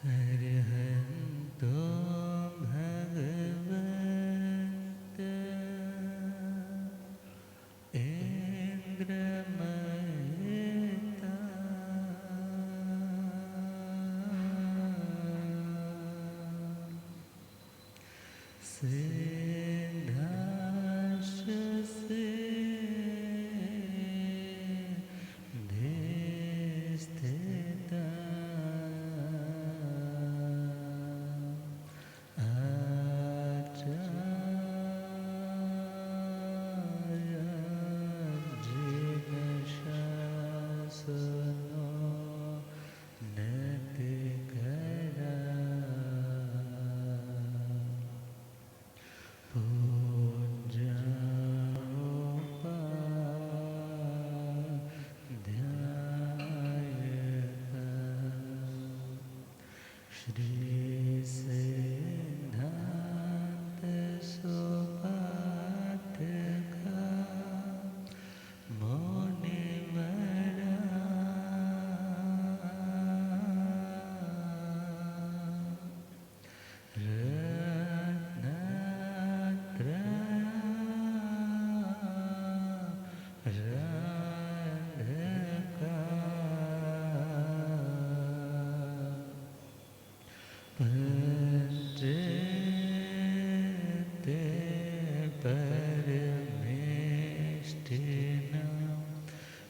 अर्हन्तो भगवत इन्द्रमयता सिद्धाश्रसे धिस्थिता आचार्यजिनशासनो नतिकरा पूज्योपाध्यायता श्रीसिद्धान्तसुपाठका मुनिवरा राधका पञ्चेते परमेष्ठिना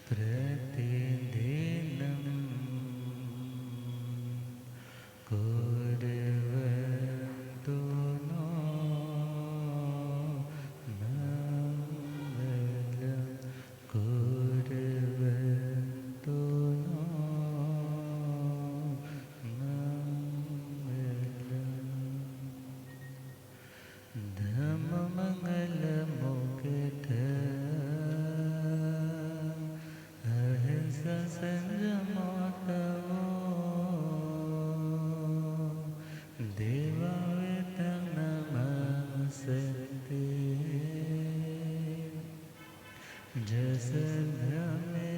प्रतिदिनं कुर्वन्तु नो मङ्गलं कुर्वन्तु नो मङ्गलम् धम्ममङ्गलमुकुट अहिंसा संयमो तवो देवावेतं नमस्ते जसभ्रमे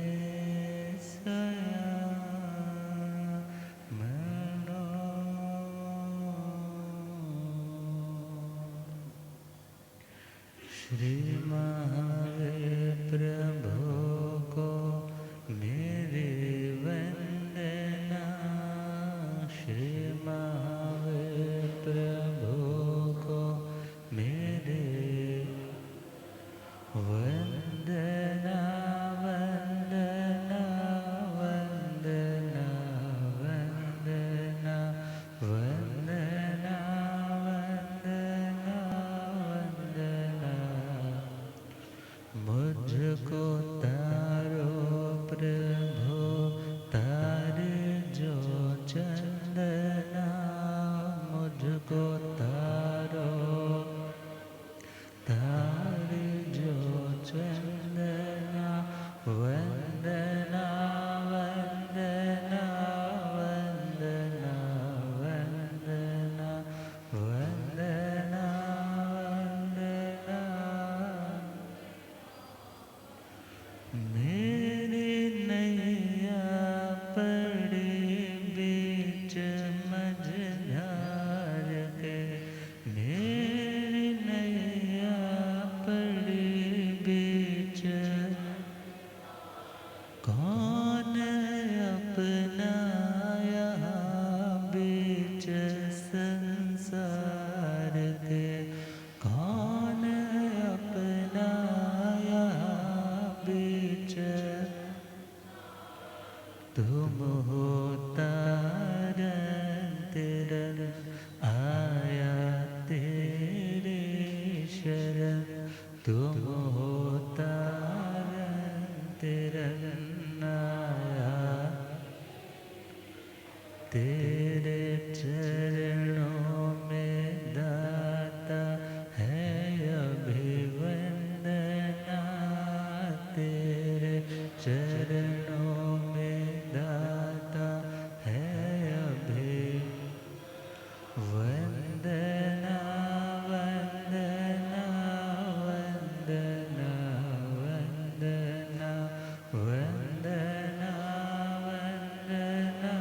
मनो श्री महावीर प्रभु को मेरी वंदना श्री महावीर प्रभु को मेरे वंदना वंदना वंदना वंदना वंदना वंदना वंदना मुझको तारो प्रभु तार जो चंदना मुझको तारो तार जो चंदना वंदना वंदना वंदना वंदना वंदना वंदना मेरी नैया पड़ी बीच मझधार के मेरी नैया पड़ी बीच कौन अपना यहाँ बीच संसार के कौन अपना यहाँ बीच तुम हो तारन तिरन आया तेरे शरण तुम हो तारन तिरन आया तेरे चरणों में दाता है अभिवंदना तेरे चरणों में दाता है अभिवंदना वंदना वंदना वंदना वंदना वंदना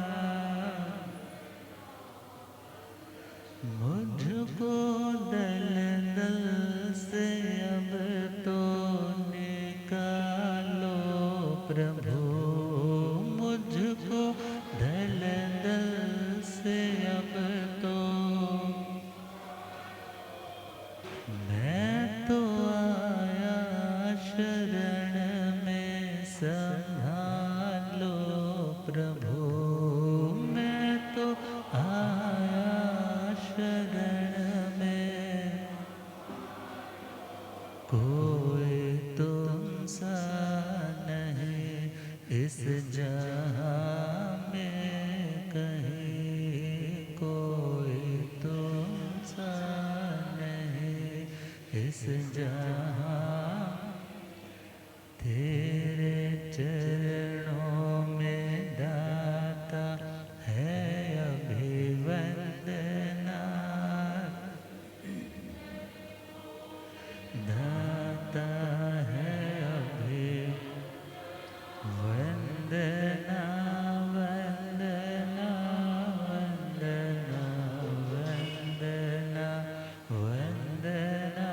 जहां तेरे चरणों में दाता है अभिवंदना, दाता है अभिवंदना, वंदना वंदना वंदना वंदना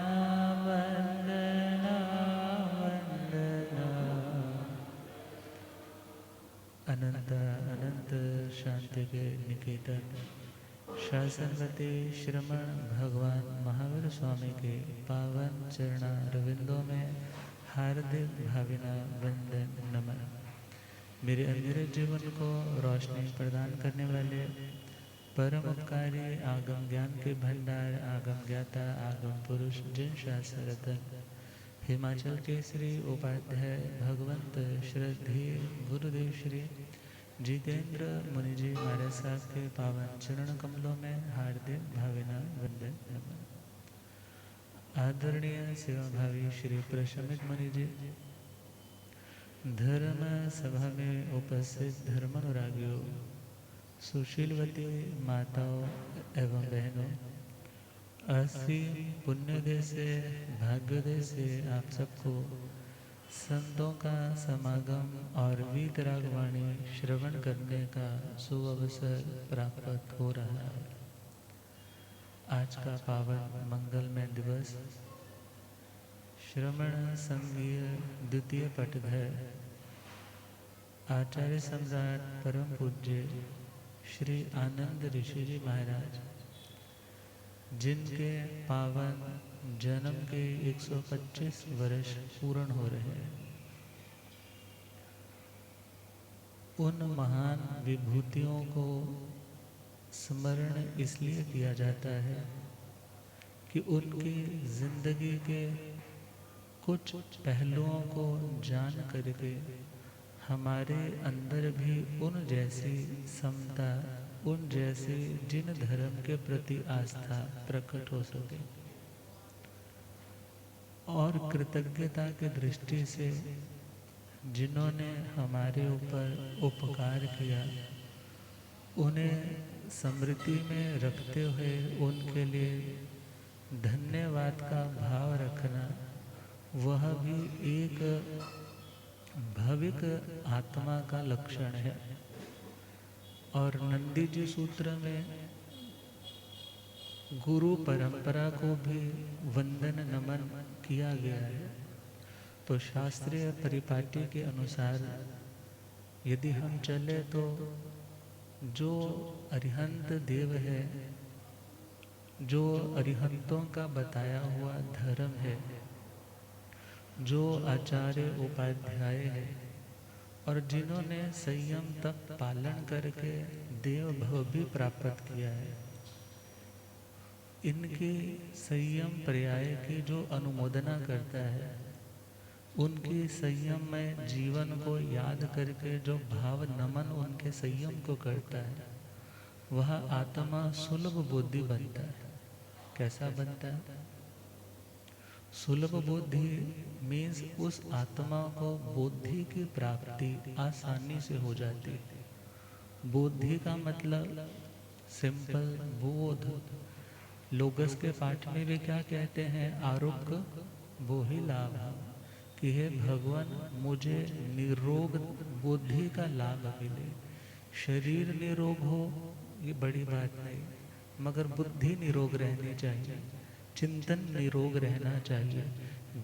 वंदना वंदना। अनंत अनंत शांति के निकेतन शासनवती श्रमण भगवान महावीर स्वामी के पावन चरणारविंदों में हार्दिक भावना वंदन नमन। मेरे अंधेरे जीवन को रोशनी प्रदान करने वाले परम उपकारी आगम ज्ञान के भंडार आगम ज्ञाता आगम पुरुष जिन शास्त्र रतन हिमाचल के श्री उपाध्याय भगवंत श्रद्धेय गुरुदेव श्री जितेंद्र मुनि जी महाराज साहब के पावन चरण कमलों में हार्दिक भावना वंदन नमन। आदरणीय सेवाभावी श्री प्रशमित मुनि जी, धर्म सभा में उपस्थित धर्मानुरागियों, सुशीलवती माताओं एवं बहनों, असीम पुण्योदय से भाग्योदय से आप सबको संतों का समागम और वीतरागवाणी श्रवण करने का सुअवसर प्राप्त हो रहा है। आज का पावन मंगलमय दिवस श्रवण संघीय द्वितीय पटधर आचार्य सम्राट परम पूज्य श्री आनंद ऋषि जी महाराज, जिनके पावन जन्म के 125 वर्ष पूर्ण हो रहे हैं, उन महान विभूतियों को स्मरण इसलिए किया जाता है कि उनकी जिंदगी के कुछ पहलुओं को जान करके हमारे अंदर भी उन जैसी समता, उन जैसी जिन धर्म के प्रति आस्था प्रकट हो सके और कृतज्ञता की दृष्टि से जिन्होंने हमारे ऊपर उपकार किया उन्हें स्मृति में रखते हुए उनके लिए धन्यवाद का भाव रखना, वह भी एक भाविक आत्मा का लक्षण है। और नंदी जी सूत्र में गुरु परंपरा को भी वंदन नमन किया गया है। तो शास्त्रीय परिपाटी के अनुसार यदि हम चले तो जो अरिहंत देव है, जो अरिहंतों का बताया हुआ धर्म है, जो आचार्य उपाध्याय है और जिन्होंने संयम तप पालन करके देव भव भी प्राप्त किया है, इनकी संयम पर्याय की जो अनुमोदना करता है, उनकी संयममय जीवन को याद करके जो भाव नमन उनके संयम को करता है, वह आत्मा सुलभ बुद्धि बनता है। कैसा बनता है? सुलभ बुद्धि मीन्स उस आत्मा को बुद्धि की प्राप्ति आसानी से हो जाती है। बुद्धि का मतलब सिंपल बोध। लोगस के पाठ में भी क्या कहते हैं? आरोग्य वो ही लाभ कि हे भगवान मुझे निरोग बुद्धि का लाभ मिले। शरीर निरोग हो ये बड़ी बात नहीं, मगर बुद्धि निरोग रहनी चाहिए, चिंतन निरोग रहना चाहिए,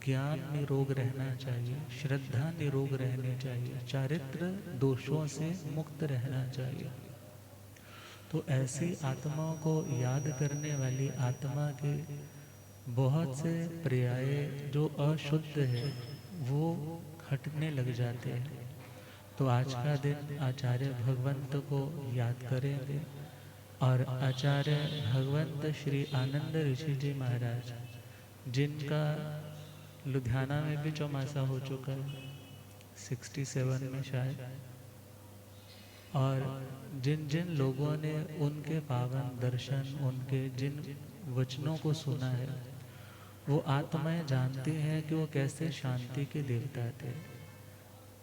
ज्ञान निरोग रहना चाहिए, श्रद्धा निरोग रहनी चाहिए, चारित्र दोषों से मुक्त रहना चाहिए। तो ऐसी आत्माओं को याद करने वाली आत्मा के बहुत से पर्याय जो अशुद्ध है वो हटने लग जाते हैं। तो आज का दिन आचार्य भगवंत को याद करेंगे और आचार्य भगवंत श्री आनंद ऋषि जी महाराज, जिनका लुधियाना में भी चौमासा हो चुका है 67 में शायद, और जिन जिन लोगों ने उनके पावन दर्शन, उनके जिन वचनों को सुना है, वो आत्माएं जानती हैं कि वो कैसे शांति के देवता थे।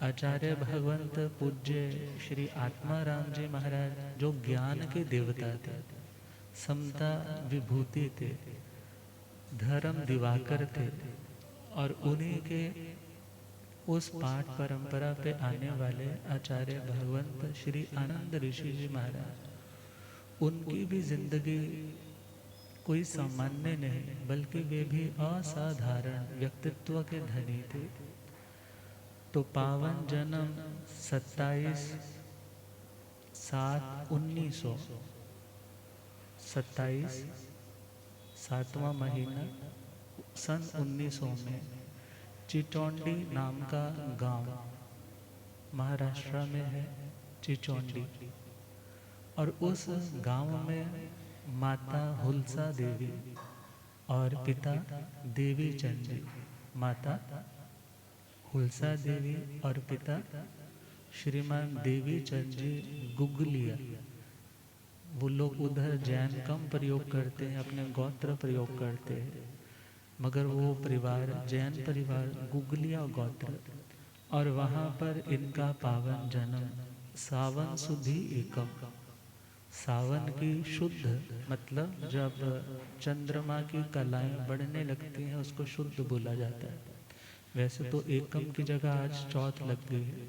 आचार्य भगवंत पूज्य श्री आत्माराम जी महाराज जो ज्ञान के देवता थे, समता विभूति थे, धर्म दिवाकर थे, और उन्हीं के उस पाठ परंपरा पे आने वाले आचार्य भगवंत श्री आनंद ऋषि जी महाराज, उनकी भी जिंदगी कोई सामान्य नहीं, बल्कि वे भी असाधारण व्यक्तित्व के धनी थे। तो पावन जन्म 27/7/1900, 27 7वां महीना सन 1900 में चिचौंडी नाम का गांव महाराष्ट्र में है, चिचौंडी। और उस गांव में माता हुलसा देवी और पिता देवी चंद जी, माता हुलसा देवी और पिता श्रीमान देवी चंद जी गुगलिया। वो लोग उधर जैन कम प्रयोग करते हैं, अपने गोत्र प्रयोग करते हैं, मगर वो परिवार जैन परिवार गुगलिया गोत्र। और वहाँ पर इनका पावन जन्म सावन सुधी एकम, सावन की शुद्ध मतलब जब चंद्रमा की कलाएं बढ़ने लगती हैं उसको शुद्ध बोला जाता है। वैसे तो एकम की जगह आज चौथ लग गई है,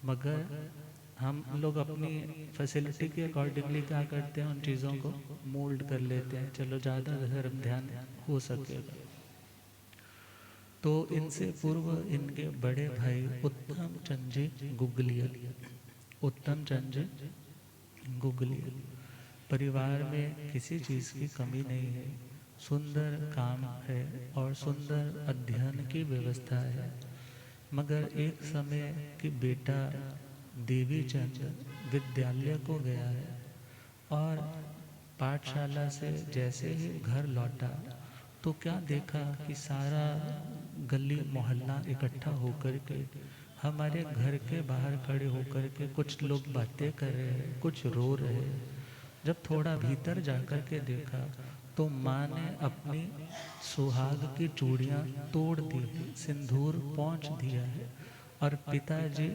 मगर हम लोग अपनी फैसिलिटी के अकॉर्डिंगली क्या करते हैं, उन चीज़ों को मोल्ड कर लेते हैं, चलो ज़्यादा धर्म ध्यान हो सकेगा। तो इनसे पूर्व इनके बड़े भाई उत्तम चंद जी गुगलिया, उत्तम चंद जी गुगलिया परिवार में किसी चीज़ की कमी नहीं है, सुंदर काम है और सुंदर अध्ययन की व्यवस्था है। मगर एक समय कि बेटा देवी चंद विद्यालय को गया है और पाठशाला से जैसे ही घर लौटा तो क्या देखा कि सारा गली मोहल्ला इकट्ठा होकर के हमारे घर के बाहर खड़े होकर के कुछ लोग बातें कर रहे हैं, कुछ रो रहे हैं। जब थोड़ा भीतर जाकर के देखा तो माँ ने अपनी सुहाग की चूड़ियाँ तोड़ दी, सिंदूर पोंछ दिया है, और पिताजी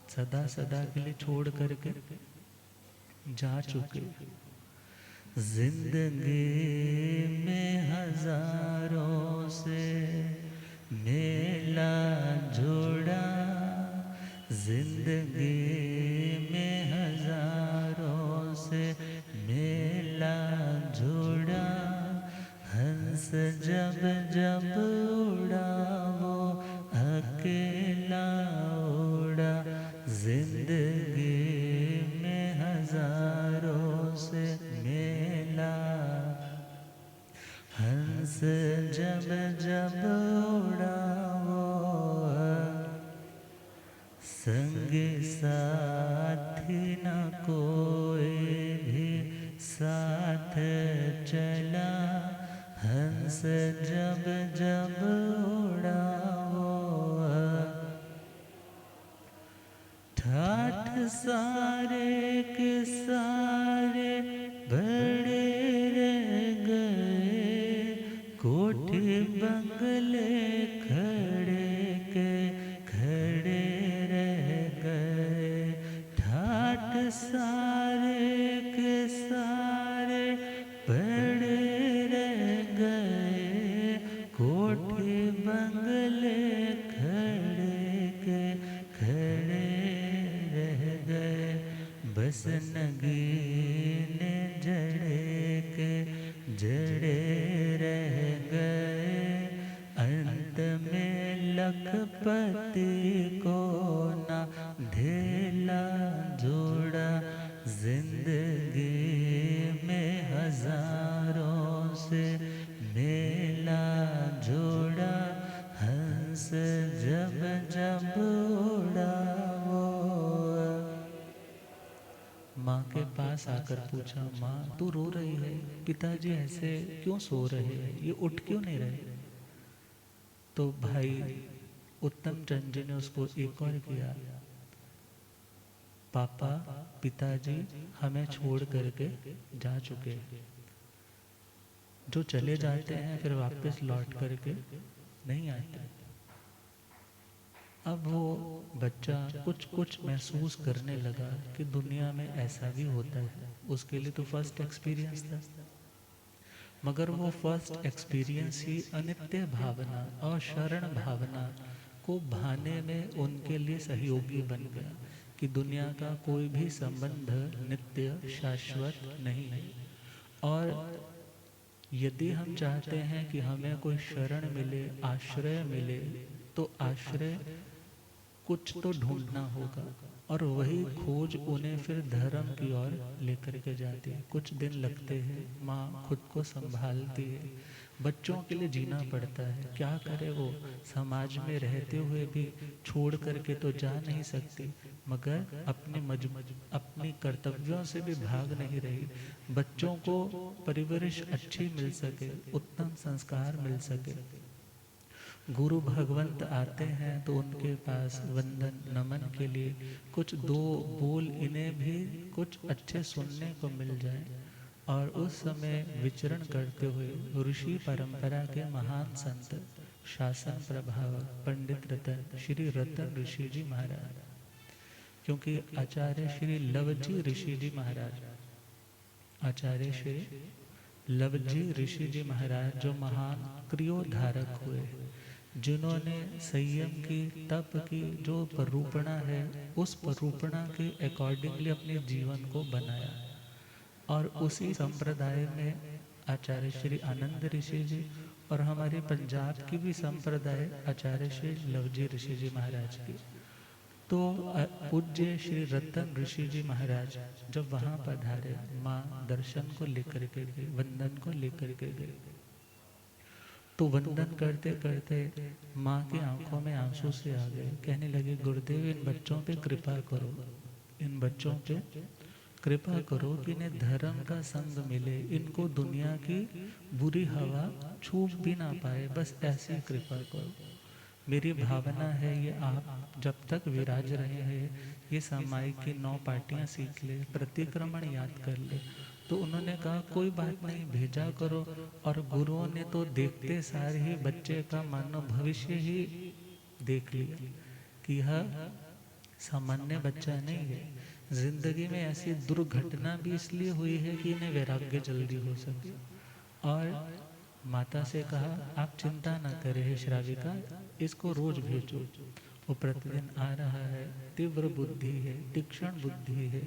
सदा सदा के लिए छोड़ करके जा चुके। जिंदगी में हजारों से मेला जोड़ा, जिंदगी में हजारों से मेला जोड़ा, हंस जब जब उड़ा वो अकेला उड़ा। जिंदगी में हजारों से मेला, हंस जब जब उड़ा वो संगी साथी न कोई भी साथ चला, हंस जब जब उड़ा वो ठाठ सारे के सारे बड़े रह गए, कोठे बंगले खड़े के खड़े रह गए। ठाठ सारे के सारे बड़े रह गए, कोठे बंगले खड़े के खड़े रह गए। बस नगीने जड़े के जड़े रह गए, अंत में लखपति को ना ढेला जोड़ा। जिंदगी में हजारों से मेला जोड़ा, हंस जब जब उड़ा वो। माँ के पास आकर पूछा, माँ तू रो रही है, पिताजी ऐसे क्यों सो रहे हैं, ये उठ क्यों नहीं रहे? तो भाई उत्तम चंद जी ने उसको एक और किया, पापा पिताजी हमें छोड़ करके जा चुके। जो चले जाते हैं फिर वापस लौट करके नहीं आते। अब वो बच्चा कुछ कुछ महसूस करने लगा कि दुनिया में ऐसा भी होता है। उसके लिए तो फर्स्ट एक्सपीरियंस था, मगर वो फर्स्ट एक्सपीरियंस ही अनित्य भावना और शरण भावना को भाने में उनके लिए सहयोगी बन गया कि दुनिया का कोई भी संबंध नित्य शाश्वत नहीं है। और यदि हम चाहते हैं कि हमें कोई शरण मिले, आश्रय मिले, तो आश्रय कुछ तो ढूंढना होगा, और वही खोज उन्हें फिर धर्म की ओर लेकर के जाती है। कुछ दिन लगते हैं, माँ खुद को संभालती है, बच्चों के लिए जीना पड़ता है। क्या करे वो, समाज में रहते हुए भी छोड़ करके तो जा नहीं सकती, मगर अपनी कर्तव्यों से भी भाग नहीं रही। बच्चों को परवरिश अच्छी मिल सके, उत्तम संस्कार मिल सके। गुरु भगवंत आते हैं तो उनके पास वंदन नमन के लिए कुछ दो बोल इन्हें भी कुछ अच्छे सुनने को मिल जाए। और उस समय विचरण करते हुए ऋषि परंपरा के महान संत, शासन प्रभावक पंडित रतन श्री रतन ऋषि जी महाराज, क्योंकि आचार्य श्री लवजी ऋषि जी महाराज, आचार्य श्री लवजी ऋषि जी महाराज जो महान क्रियोधारक हुए, जिन्होंने संयम की, तप की जो परूपणा है, उस परूपणा के अकॉर्डिंगली अपने जीवन को बनाया। और उसी संप्रदाय में आचार्य श्री आनंद ऋषि जी और हमारे पंजाब की भी संप्रदाय आचार्य श्री लवजी ऋषि जी महाराज की। तो पूज्य श्री रतन ऋषि जी महाराज जब वहाँ पधारे, माँ दर्शन को लेकर के गए, वंदन को लेकर के गए, तो वंदन करते करते माँ की आंखों में आंसू से आ गए। कहने लगे, गुरुदेव इन बच्चों पे कृपा करो, इन बच्चों पे कृपा करो कि इन्हें धर्म का संग मिले, इनको दुनिया की बुरी हवा छू भी ना पाए, बस ऐसी कृपा करो। मेरी भावना है ये आप जब तक विराज रहे हैं, ये सामायिक की 9 पार्टियां सीख ले, प्रतिक्रमण याद कर ले। तो उन्होंने कहा कोई बात नहीं, भेजा करो। और गुरुओं ने तो देखते सार ही बच्चे का मानो भविष्य ही देख लिया कि यह सामान्य बच्चा नहीं है। जिंदगी में ऐसी दुर्घटना भी इसलिए हुई है कि इन्हें वैराग्य जल्दी हो सके। और माता से कहा, आप चिंता न करें हे श्राविका, इसको रोज भेजो, वो प्रतिदिन आ रहा है, तीव्र बुद्धि है, तीक्ष्ण बुद्धि है,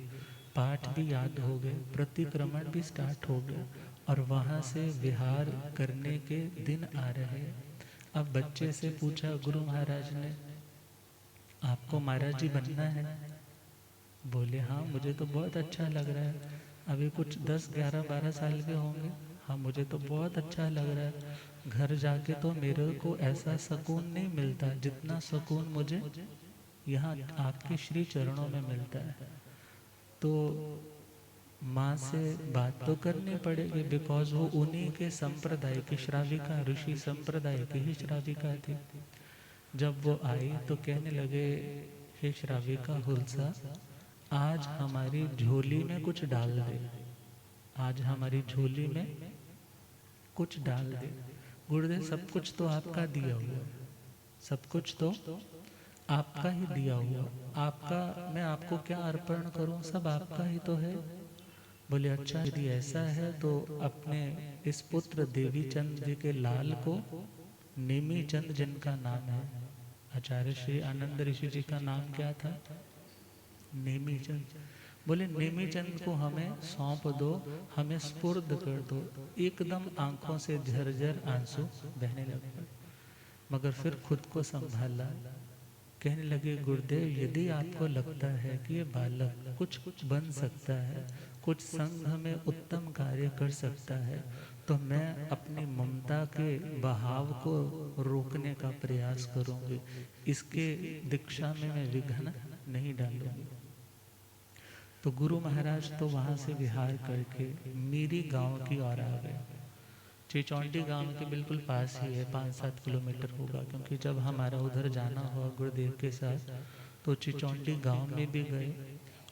पाठ भी याद हो गए, प्रतिक्रमण भी स्टार्ट हो गया, और वहाँ से विहार करने के दिन आ रहे हैं। अब बच्चे से पूछा गुरु महाराज ने, आपको महाराज जी बनना है? बोले हाँ, मुझे तो बहुत अच्छा लग रहा है, अभी कुछ 10, 11, 12 साल के होंगे। हाँ, मुझे तो बहुत अच्छा लग रहा है, घर जाके तो मेरे को ऐसा सुकून नहीं मिलता जितना सुकून मुझे यहाँ आपके श्री चरणों में मिलता है। तो माँ से बात तो करनी पड़ेगी, बिकॉज वो उन्हीं के संप्रदाय की श्राविका, ऋषि संप्रदाय की ही श्राविका थी। जब वो आई तो कहने लगे, हे श्राविका हुलसा, आज हमारी झोली में कुछ डाल दे, आज हमारी झोली में कुछ डाल दे। गुरुदेव सब कुछ तो आपका दिया हुआ, सब कुछ तो आपका ही दिया हुआ, आपका, मैं आपको क्या अर्पण करूं, सब आपका ही तो है। बोले अच्छा, यदि ऐसा है तो अपने इस पुत्र देवी चंद जी के लाल को, नेमी चंद जिनका नाम है, आचार्य श्री आनंद ऋषि जी का नाम क्या था? नेमी चंद। बोले नेमी चंद को हमें सौंप दो, हमें स्पुर्द कर दो। एकदम आंखों से झरझर आंसू बहने लगे, मगर फिर खुद को संभाला। कहने लगे, गुरुदेव यदि आपको लगता है कि ये बालक कुछ बन सकता है, कुछ संघ में उत्तम कार्य कर सकता है, तो मैं अपनी ममता के बहाव को रोकने का प्रयास करूंगी, इसके दीक्षा में मैं विघ्न नहीं डालूंगी। तो गुरु महाराज तो वहाँ से विहार करके मेरी गांव की ओर आ गए। चिचौंडी गांव के बिल्कुल पास ही है, 5-7 किलोमीटर होगा। क्योंकि जब हमारा उधर जाना हुआ गुरुदेव के साथ, तो चिचौंडी गांव में भी गए,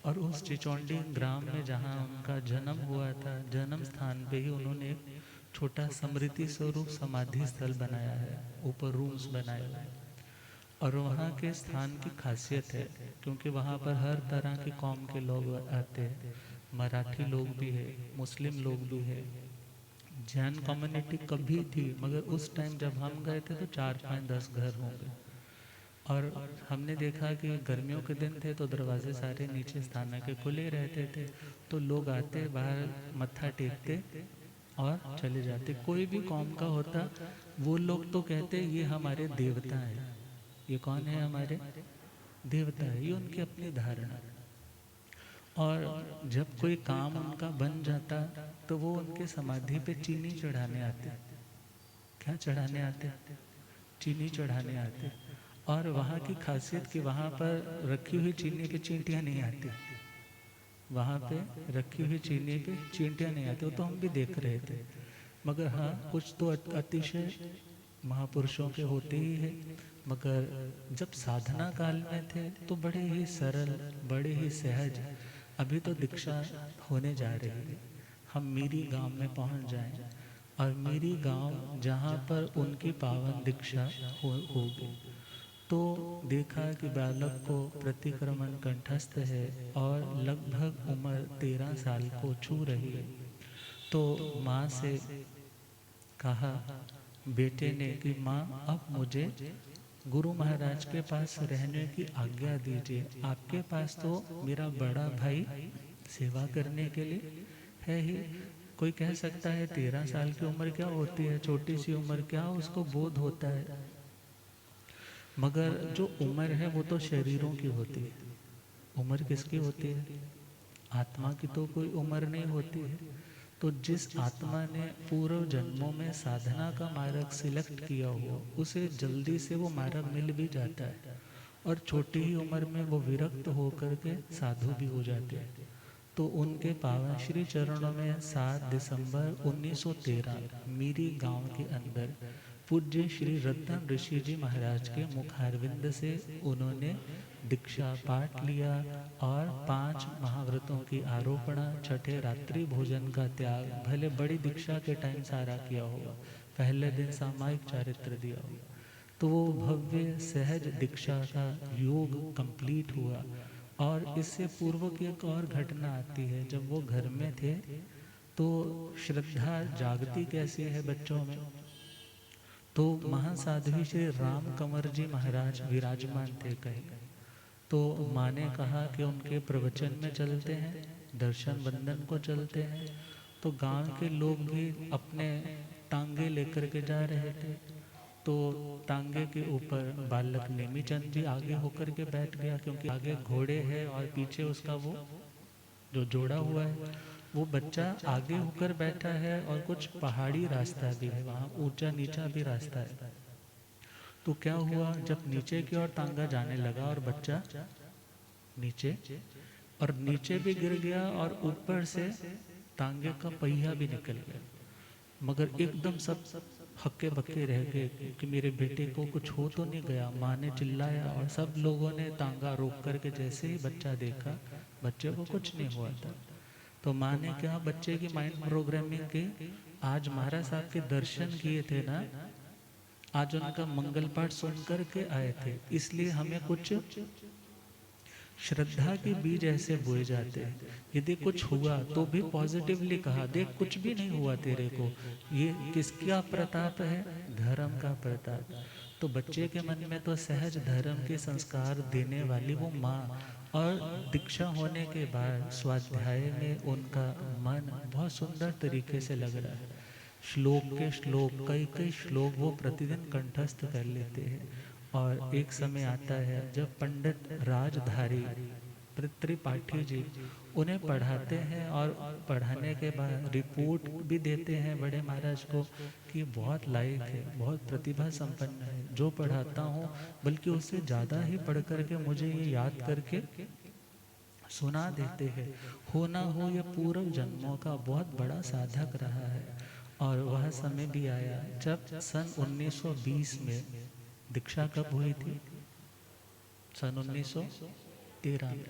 और उस चिचौंडी ग्राम में जहाँ उनका जन्म हुआ था, जन्म स्थान पे ही उन्होंने एक छोटा स्मृति स्वरूप समाधि स्थल बनाया है, ऊपर रूम्स बनाए हुए हैं। और वहाँ के स्थान की खासियत है, क्योंकि वहाँ पर हर तरह के कौम के लोग आते हैं। मराठी लोग भी है, मुस्लिम लोग भी है, जैन कम्युनिटी कभी थी, मगर उस टाइम जब हम गए थे तो 4 5 10 घर होंगे। और हमने देखा कि गर्मियों के दिन थे तो दरवाजे सारे नीचे स्थान के खुले रहते थे, तो लोग आते बाहर मत्था टेकते और चले जाते। कोई भी कौम का होता, वो लोग तो कहते ये हमारे देवता हैं। ये कौन है? हमारे देवता है, ये उनकी अपनी धारणा। और जब कोई काम उनका बन जाता तो वो उनके समाधि पे चीनी चढ़ाने आते। क्या चढ़ाने आते? चीनी चढ़ाने आते। और वहाँ की खासियत कि वहाँ पर रखी हुई चीनी पे चींटियाँ नहीं आती। वहाँ पे रखी हुई चीनी पे चींटियाँ नहीं आती। वो तो हम भी देख रहे थे, मगर हाँ कुछ तो अतिशय महापुरुषों के होते ही है। मगर जब साधना काल में थे तो बड़े ही सरल, बड़े ही सहज। अभी तो दीक्षा होने जा रही है, हम मीरी गांव में पहुंच जाएं, और मीरी गांव जहां पर उनकी पावन दीक्षा होगी, तो देखा कि बालक को प्रतिक्रमण कंठस्थ है और लगभग उम्र 13 साल को छू रही है। तो माँ से कहा बेटे ने कि माँ अब मुझे गुरु महाराज के पास रहने की आज्ञा दीजिए। आपके पास तो मेरा बड़ा भाई सेवा करने के लिए है ही। कोई कह सकता है 13 साल की उम्र क्या होती है, छोटी सी उम्र, क्या उसको बोध होता है? मगर जो उम्र है वो तो शरीरों की होती है। उम्र किसकी होती है? आत्मा की तो कोई उम्र नहीं होती है। तो जिस आत्मा ने पूर्व जन्मों में साधना का मार्ग सिलेक्ट किया हो, उसे जल्दी से वो मार्ग मिल भी जाता है, और छोटी ही उम्र में वो विरक्त होकर के साधु भी हो जाते हैं। तो उनके पावन श्री चरणों में 7 दिसंबर 1913 मीरी गांव के अंदर पूज्य श्री रत्न ऋषि जी महाराज के मुखारविंद से उन्होंने दीक्षा पाठ लिया, और 5 महाव्रतों की आरोपणा, छठे रात्रि भोजन का त्याग, भले बड़ी दीक्षा के टाइम सारा किया होगा, पहले दिन सामायिक चारित्र दिया होगा। तो वो भव्य सहज दीक्षा का योग कंप्लीट हुआ। और इससे पूर्व की एक और घटना आती है, जब वो घर में थे तो श्रद्धा जागती कैसी है बच्चों में। तो महासाध्वी श्री राम कंवर जी महाराज विराजमान थे कहीं। तो माँ ने कहा कि उनके प्रवचन में चलते हैं, दर्शन बंदन को चलते हैं। तो गांव के लोग भी अपने टांगे लेकर के जा रहे थे। तो टांगे के ऊपर बालक नेमीचंद जी आगे होकर के बैठ गया, क्योंकि आगे घोड़े हैं और पीछे उसका वो जो जोड़ा हुआ है, वो बच्चा आगे होकर बैठा है। और कुछ पहाड़ी रास्ता भी है, वहाँ ऊंचा नीचा भी रास्ता है। तो क्या हुआ, जब नीचे की ओर टांगा जाने लगा और बच्चा नीचे, और नीचे भी गिर गया, और ऊपर से टांगे का पहिया भी निकल गया। मगर एकदम सब हक्के बक्के रह गए कि मेरे बेटे को कुछ हो तो नहीं गया। माँ ने चिल्लाया और सब लोगों ने टांगा रोक करके जैसे ही बच्चा देखा, बच्चे को कुछ नहीं हुआ था। तो माँ ने क्या बच्चे की माइंड प्रोग्रामिंग की, आज महाराज साहब के दर्शन किए थे ना, आज उनका मंगल पाठ सुन करके आए थे, इसलिए हमें कुछ श्रद्धा के बीज ऐसे बोए जाते हैं। यदि कुछ हुआ तो भी पॉजिटिवली कहा, देख कुछ भी नहीं हुआ तेरे को, ये किसका प्रताप है? धर्म का प्रताप। तो बच्चे के मन में तो सहज धर्म के संस्कार देने वाली वो माँ, और दीक्षा होने के बाद स्वाध्याय में उनका मन बहुत सुंदर तरीके से लग रहा है। श्लोक के श्लोक, कई कई श्लोक वो प्रतिदिन कंठस्थ कर लेते हैं। और एक समय आता है जब पंडित राजधारी त्रिपाठी जी उन्हें पढ़ाते हैं, और पढ़ाने के बाद रिपोर्ट भी देते हैं बड़े महाराज को कि बहुत लायक है, बहुत प्रतिभा संपन्न है, जो पढ़ाता हूँ बल्कि उससे ज़्यादा ही पढ़ करके मुझे ये याद करके सुना देते हैं। हो ना हो ये पूर्व जन्मों का बहुत बड़ा साधक रहा है। और वह समय भी आया जब सन 1920 में, दीक्षा कब हुई थी? सन 1913 में।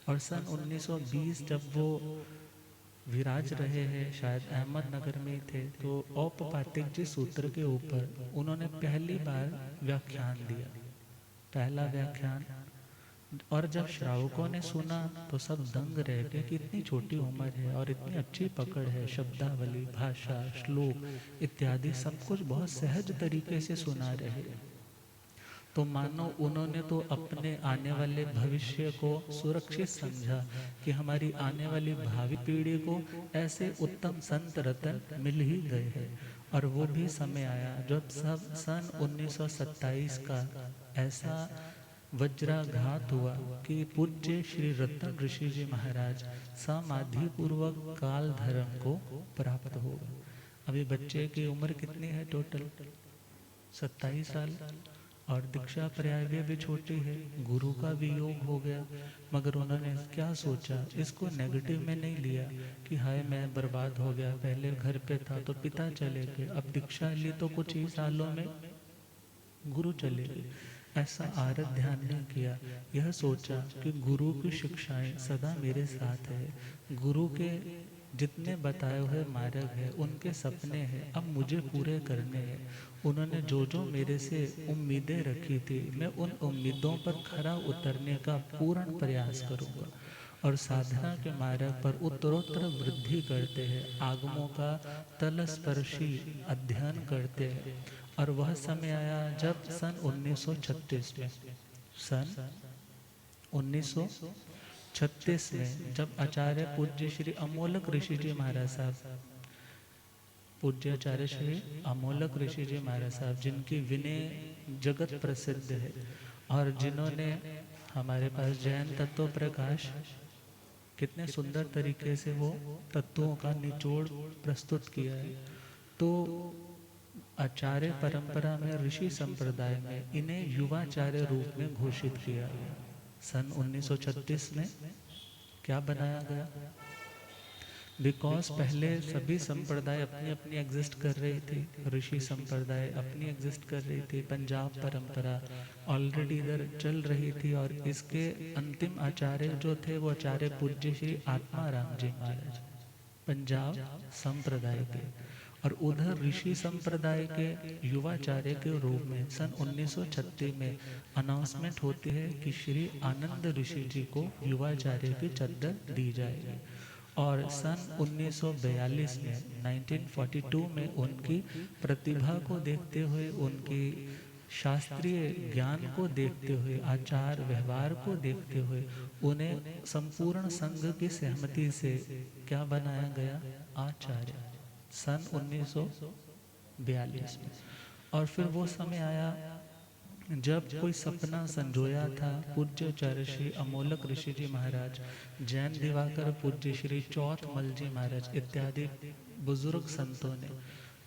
और सन 1920 जब वो विराज रहे हैं, शायद अहमदनगर में ही थे, तो औपपातिक जी सूत्र के ऊपर उन्होंने पहली बार व्याख्यान दिया, पहला व्याख्यान। और जब श्रावकों ने सुना तो सब दंग रह गए कि इतनी छोटी उम्र है और इतनी अच्छी पकड़ है, शब्दावली, भाषा, श्लोक इत्यादि सब कुछ बहुत सहज तरीके से सुना रहे हैं। तो मानो उन्होंने तो अपने आने वाले भविष्य को सुरक्षित समझा कि हमारी आने वाली भावी पीढ़ी को ऐसे उत्तम संत रतन मिल ही गए हैं। और वो भी समय आया जब सब सन 1927 का ऐसा वज्राघात हुआ कि पूज्य श्री रतन ऋषि जी महाराज समाधि पूर्वक काल धर्म को प्राप्त हो गए। अभी बच्चे की उम्र कितनी है टोटल? 27 साल। और दीक्षा पर्याय भी छोटी है, गुरु का भी योग हो गया। मगर उन्होंने क्या सोचा, इसको नेगेटिव में नहीं लिया कि हाय मैं बर्बाद हो गया, पहले घर पे था तो पिता चले गए, अब दीक्षा ली तो कुछ ही सालों में गुरु चले गए। ऐसा आरत ध्यान नहीं किया। यह सोचा कि गुरु की शिक्षाएं सदा मेरे साथ है, गुरु के जितने बताए हुए मार्ग है, उनके सपने हैं, अब मुझे पूरे करने हैं। उन्होंने जो जो मेरे से उम्मीदें रखी थी, मैं उन उम्मीदों पर खरा उतरने का पूर्ण प्रयास करूंगा। और साधना के मार्ग पर उत्तरोत्तर वृद्धि करते हैं, आगमों का तलस्पर्शी अध्ययन करते हैं। और वह समय आया जब सन 1936 में, सन 1936 में जब आचार्य पूज्य श्री अमोलक ऋषि जी महाराज साहब, पूज्य आचार्य श्री अमोलक ऋषि जी महाराज साहब, जिनकी विनय जगत प्रसिद्ध है और जिन्होंने हमारे पास जैन तत्व प्रकाश, कितने सुंदर तरीके से वो तत्वों का निचोड़ प्रस्तुत किया है। तो आचार्य परंपरा में, ऋषि संप्रदाय में इन्हें युवाचार्य रूप में घोषित किया गया। सन 1936 में क्या बनाया गया? बिकॉज पहले सभी संप्रदाय अपनी अपनी एग्जिस्ट कर रही थी, ऋषि संप्रदाय अपनी एग्जिस्ट कर रही थी, पंजाब परंपरा ऑलरेडी इधर चल रही थी। और इसके अंतिम आचार्य जो थे वो आचार्य पूज्य श्री आत्माराम जी महाराज, पंजाब संप्रदाय के। और उधर ऋषि संप्रदाय के युवाचार्य के रूप में सन 1936 में अनाउंसमेंट होती है कि श्री आनंद ऋषि जी को युवाचार्य की चद्दर दी जाएगी। और सन 1942 में 1942 में उनकी प्रतिभा को देखते हुए, उनकी शास्त्रीय ज्ञान को देखते हुए, आचार व्यवहार को देखते हुए उन्हें संपूर्ण संघ की सहमति से क्या बनाया गया? आचार्य, सन 1942 में। और फिर वो समय आया जब कोई सपना संजोया था पूज्य आचार्य श्री अमोलक ऋषि जी महाराज, जैन दिवाकर पूज्य श्री चौथमल जी महाराज इत्यादि बुजुर्ग संतों ने,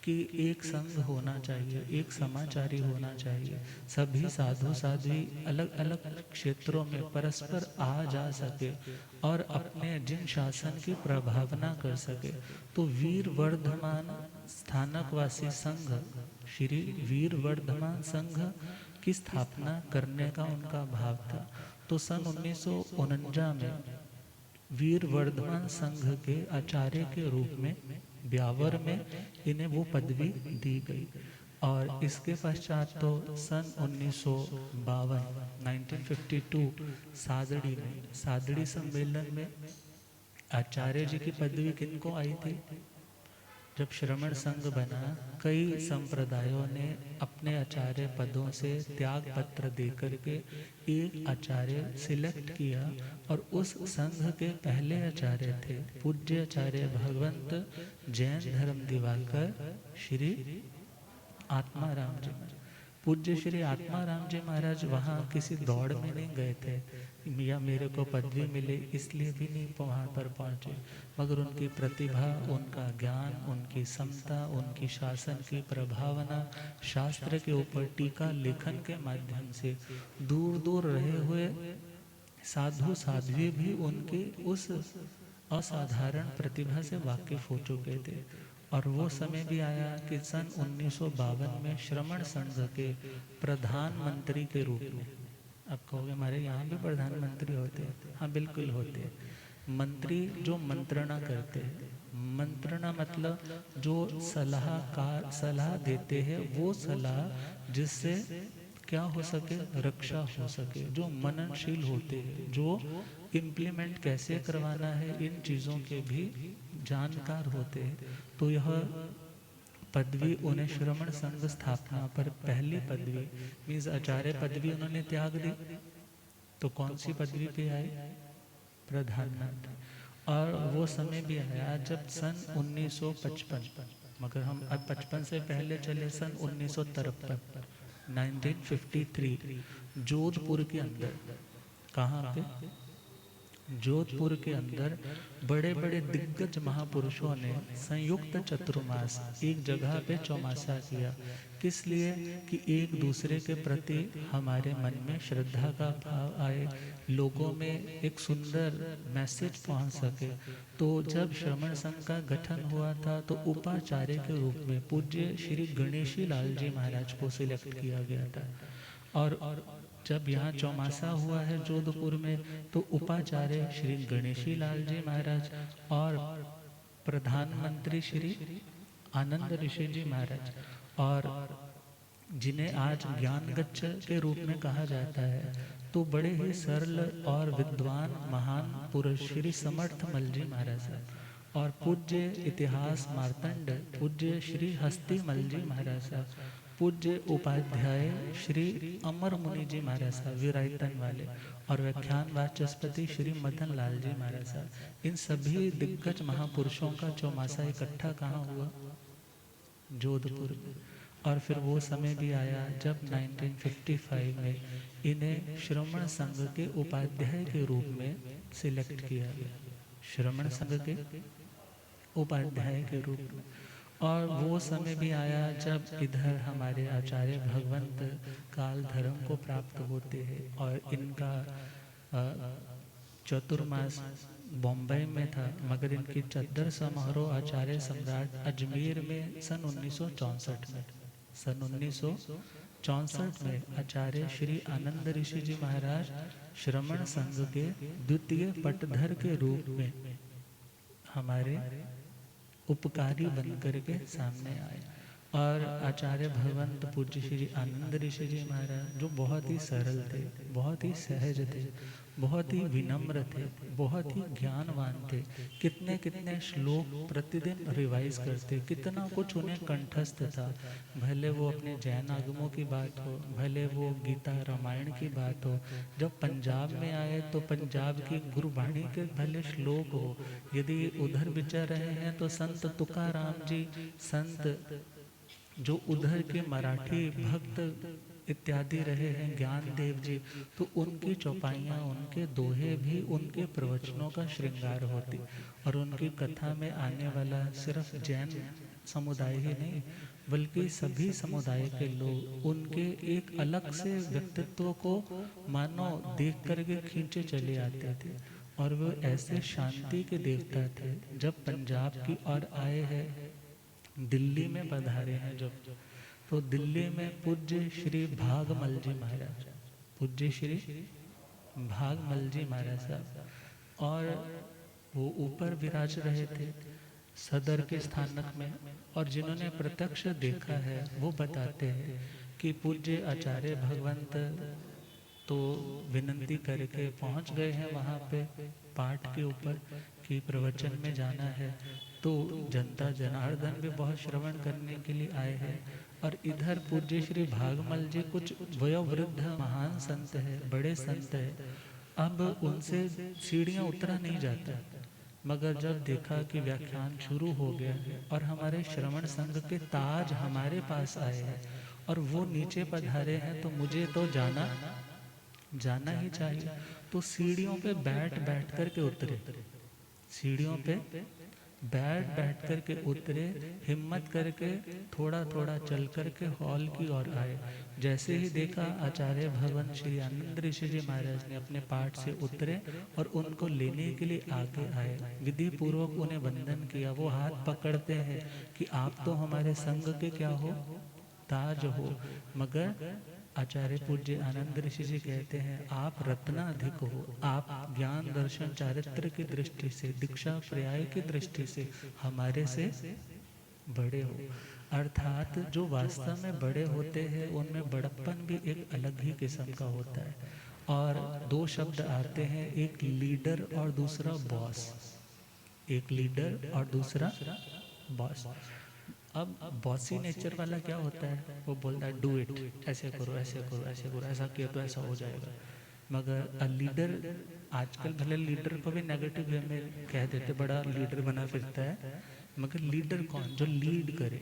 कि एक संघ होना चाहिए, एक समाचारी होना चाहिए, सभी साधु साध्वी अलग अलग क्षेत्रों में परस्पर आ जा सके और अपने जिन शासन की प्रभावना कर सके। तो वीर वर्धमान स्थानकवासी संघ, श्री वीर वर्धमान संघ की स्थापना करने का उनका भाव था। तो सन 1949 में वीर वर्धमान संघ के आचार्य के रूप में ब्यावर में इन्हें वो पदवी दी गई। और इसके पश्चात तो सन 1952 1952 सादड़ी में, सादड़ी सम्मेलन में आचार्य जी की पदवी किनको आई थी? जब श्रमण संघ बना, कई संप्रदायों ने अपने आचार्य पदों से त्याग पत्र देकर के एक आचार्य सिलेक्ट किया। और उस संघ के पहले आचार्य थे पूज्य आचार्य भगवंत जैन धर्म दिवाकर श्री आत्माराम जी महाराज। पूज्य श्री आत्माराम जी महाराज वहाँ किसी दौड़ में नहीं गए थे या मेरे को पदवी मिले इसलिए भी नहीं वहाँ पर पहुँचे, मगर उनकी प्रतिभा, उनका ज्ञान, उनकी समता, उनकी शासन की प्रभावना, शास्त्र के ऊपर टीका लेखन के माध्यम से दूर दूर रहे हुए साधु साध्वी भी उनके उस असाधारण प्रतिभा से वाकिफ हो चुके थे। और वो समय भी आया कि सन 1952 में श्रमण संघ के प्रधानमंत्री के रूप में, अब कहोगे हमारे यहाँ भी प्रधानमंत्री होते हैं, हाँ बिल्कुल होते हैं, मंत्री जो मंत्रणा करते हैं, मंत्रणा मतलब जो सलाह देते हैं, वो सलाह जिससे क्या हो सके, रक्षा हो सके, जो मननशील होते हैं, जो इम्प्लीमेंट कैसे करवाना है इन चीज़ों के भी जानकार होते हैं। तो यह पदवी उन्हें श्रमण संघ स्थापना पर पहली पदवी मीन्स आचार्य पदवी उन्होंने त्याग दी, तो कौन सी पदवी पे आए, प्रधानमंत्री। और वो समय भी आया जब सन 1955, मगर हम अब 55 से पहले चले सन 1953, 1953, जोधपुर के अंदर, कहाँ पे, जोधपुर के अंदर बड़े बड़े दिग्गज महापुरुषों ने संयुक्त चतुर्मास एक जगह पे चौमासा किया। किस लिए, कि एक दूसरे के प्रति हमारे मन में श्रद्धा का भाव आए, लोगों में एक सुंदर मैसेज पहुंच सके। तो जब श्रमण संघ का गठन हुआ था तो उपाचार्य के रूप में पूज्य श्री गणेशी लाल जी महाराज को सिलेक्ट किया गया था। और जब यहाँ चौमासा हुआ है जोधपुर में, तो उपाचार्य श्री गणेशी लाल जी महाराज और प्रधानमंत्री श्री आनंद ऋषि जी महाराज, और जिन्हें आज ज्ञान गच्छ के रूप में कहा जाता है, तो बड़े ही सरल और विद्वान महान पुरुष श्री समर्थ मल जी महाराज और पूज्य इतिहास मार्तंड पूज्य श्री हस्ती मल जी महाराज, पूज्य उपाध्याय श्री अमर मुनि जी महाराज साहब विरायतन वाले, और व्याख्यान वाचस्पति श्री मदन लाल जी महाराज साहब, इन सभी दिग्गज महापुरुषों का चौमासा इकट्ठा कहाँ हुआ, जोधपुर में। और फिर वो समय भी आया जब 1955 में इन्हें श्रमण संघ के उपाध्याय के रूप में सिलेक्ट किया गया, श्रमण संघ के उपाध्याय के रूप में। और वो समय भी आया जब इधर हमारे आचार्य भगवंत काल धर्म को प्राप्त होते हैं, और इनका चतुर्मास बॉम्बे में था, मगर इनकी चद्दर समारोह आचार्य सम्राट अजमेर में सन 1964 में, सन 1964 में आचार्य श्री आनंद ऋषि जी महाराज श्रमण संघ के द्वितीय पटधर के रूप में हमारे उपकारी बनकर के सामने आए। और आचार्य भगवंत पूज्य श्री आनंद ऋषि जी महाराज जो बहुत ही सरल थे, बहुत ही सहज थे, बहुत ही विनम्र थे, बहुत ही ज्ञानवान थे, कितने कितने श्लोक प्रतिदिन रिवाइज करते, कितना कुछ उन्हें कंठस्थ था। भले वो अपने जैन आगमों की बात हो, भले वो गीता रामायण की बात हो, जब पंजाब में आए तो पंजाब की गुरबाणी के भले श्लोक हो, यदि उधर विचर रहे हैं तो संत तुकाराम जी, संत जो उधर के मराठी भक्त इत्यादि रहे हैं, ज्ञान देव जी, तो उनकी चौपाइयाँ, उनके दोहे भी उनके प्रवचनों का श्रृंगार होती। और उनकी कथा में आने वाला सिर्फ जैन समुदाय ही नहीं, बल्कि सभी समुदाय के लोग उनके एक अलग से व्यक्तित्व को मानो देख करके खींचे चले आते थे। और वो ऐसे शांति के देवता थे। जब पंजाब की ओर आए हैं, दिल्ली में पधारे हैं जब, तो दिल्ली में पूज्य श्री भागमल जी महाराज, पूज्य श्री भागमल जी महाराज साहब, और वो ऊपर विराज रहे थे सदर के स्थानक में। और जिन्होंने प्रत्यक्ष देखा है वो बताते हैं कि पूज्य आचार्य भगवंत तो विनंती करके पहुंच गए हैं वहाँ पे पाठ के ऊपर कि प्रवचन में जाना है, तो जनता जनार्दन भी बहुत श्रवण करने के लिए आए हैं। और इधर पूज्य श्री भागमल जी कुछ वयोवृद्ध महान संत है, बड़े संत है, अब उनसे सीढ़ियाँ उतरा नहीं जाता। मगर जब देखा कि व्याख्यान शुरू हो गया और हमारे श्रवण संघ के ताज हमारे पास आए हैं और वो नीचे पधारे हैं, तो मुझे तो जाना ही चाहिए। तो सीढ़ियों पे बैठ बैठ कर के उतरे, सीढ़ियों पे बैठ कर के उतरे, हिम्मत करके थोड़ा थोड़ा चल कर के हॉल की ओर आए। जैसे ही देखा आचार्य भगवान श्री आनंद ऋषि जी महाराज ने अपने पाठ से उतरे और उनको लेने के लिए आगे आए, विधि पूर्वक उन्हें वंदन किया। वो हाथ पकड़ते हैं कि आप तो हमारे संघ के क्या हो, ताज हो, मगर आचार्य पूज्य आनंद ऋषि जी कहते हैं, आप रत्नाधिक हो, आप ज्ञान दर्शन चारित्र की दृष्टि से, दीक्षा पर्याय की दृष्टि से हमारे से बड़े हो। अर्थात जो वास्तव में बड़े होते हैं उनमें बड़प्पन भी एक अलग ही किस्म का होता है। और दो शब्द आते हैं, एक लीडर और दूसरा बॉस। एक लीडर और दूसरा बॉस। अब बॉसी नेचर वाला क्या होता है, वो बोलता है डू इट, ऐसे करो ऐसे करो ऐसे करो, ऐसा किया तो ऐसा हो जाएगा। मगर अ लीडर, आजकल भले लीडर को भी नेगेटिव वे में कह देते, बड़ा लीडर बना फिरता है, मगर लीडर कौन, जो लीड करे।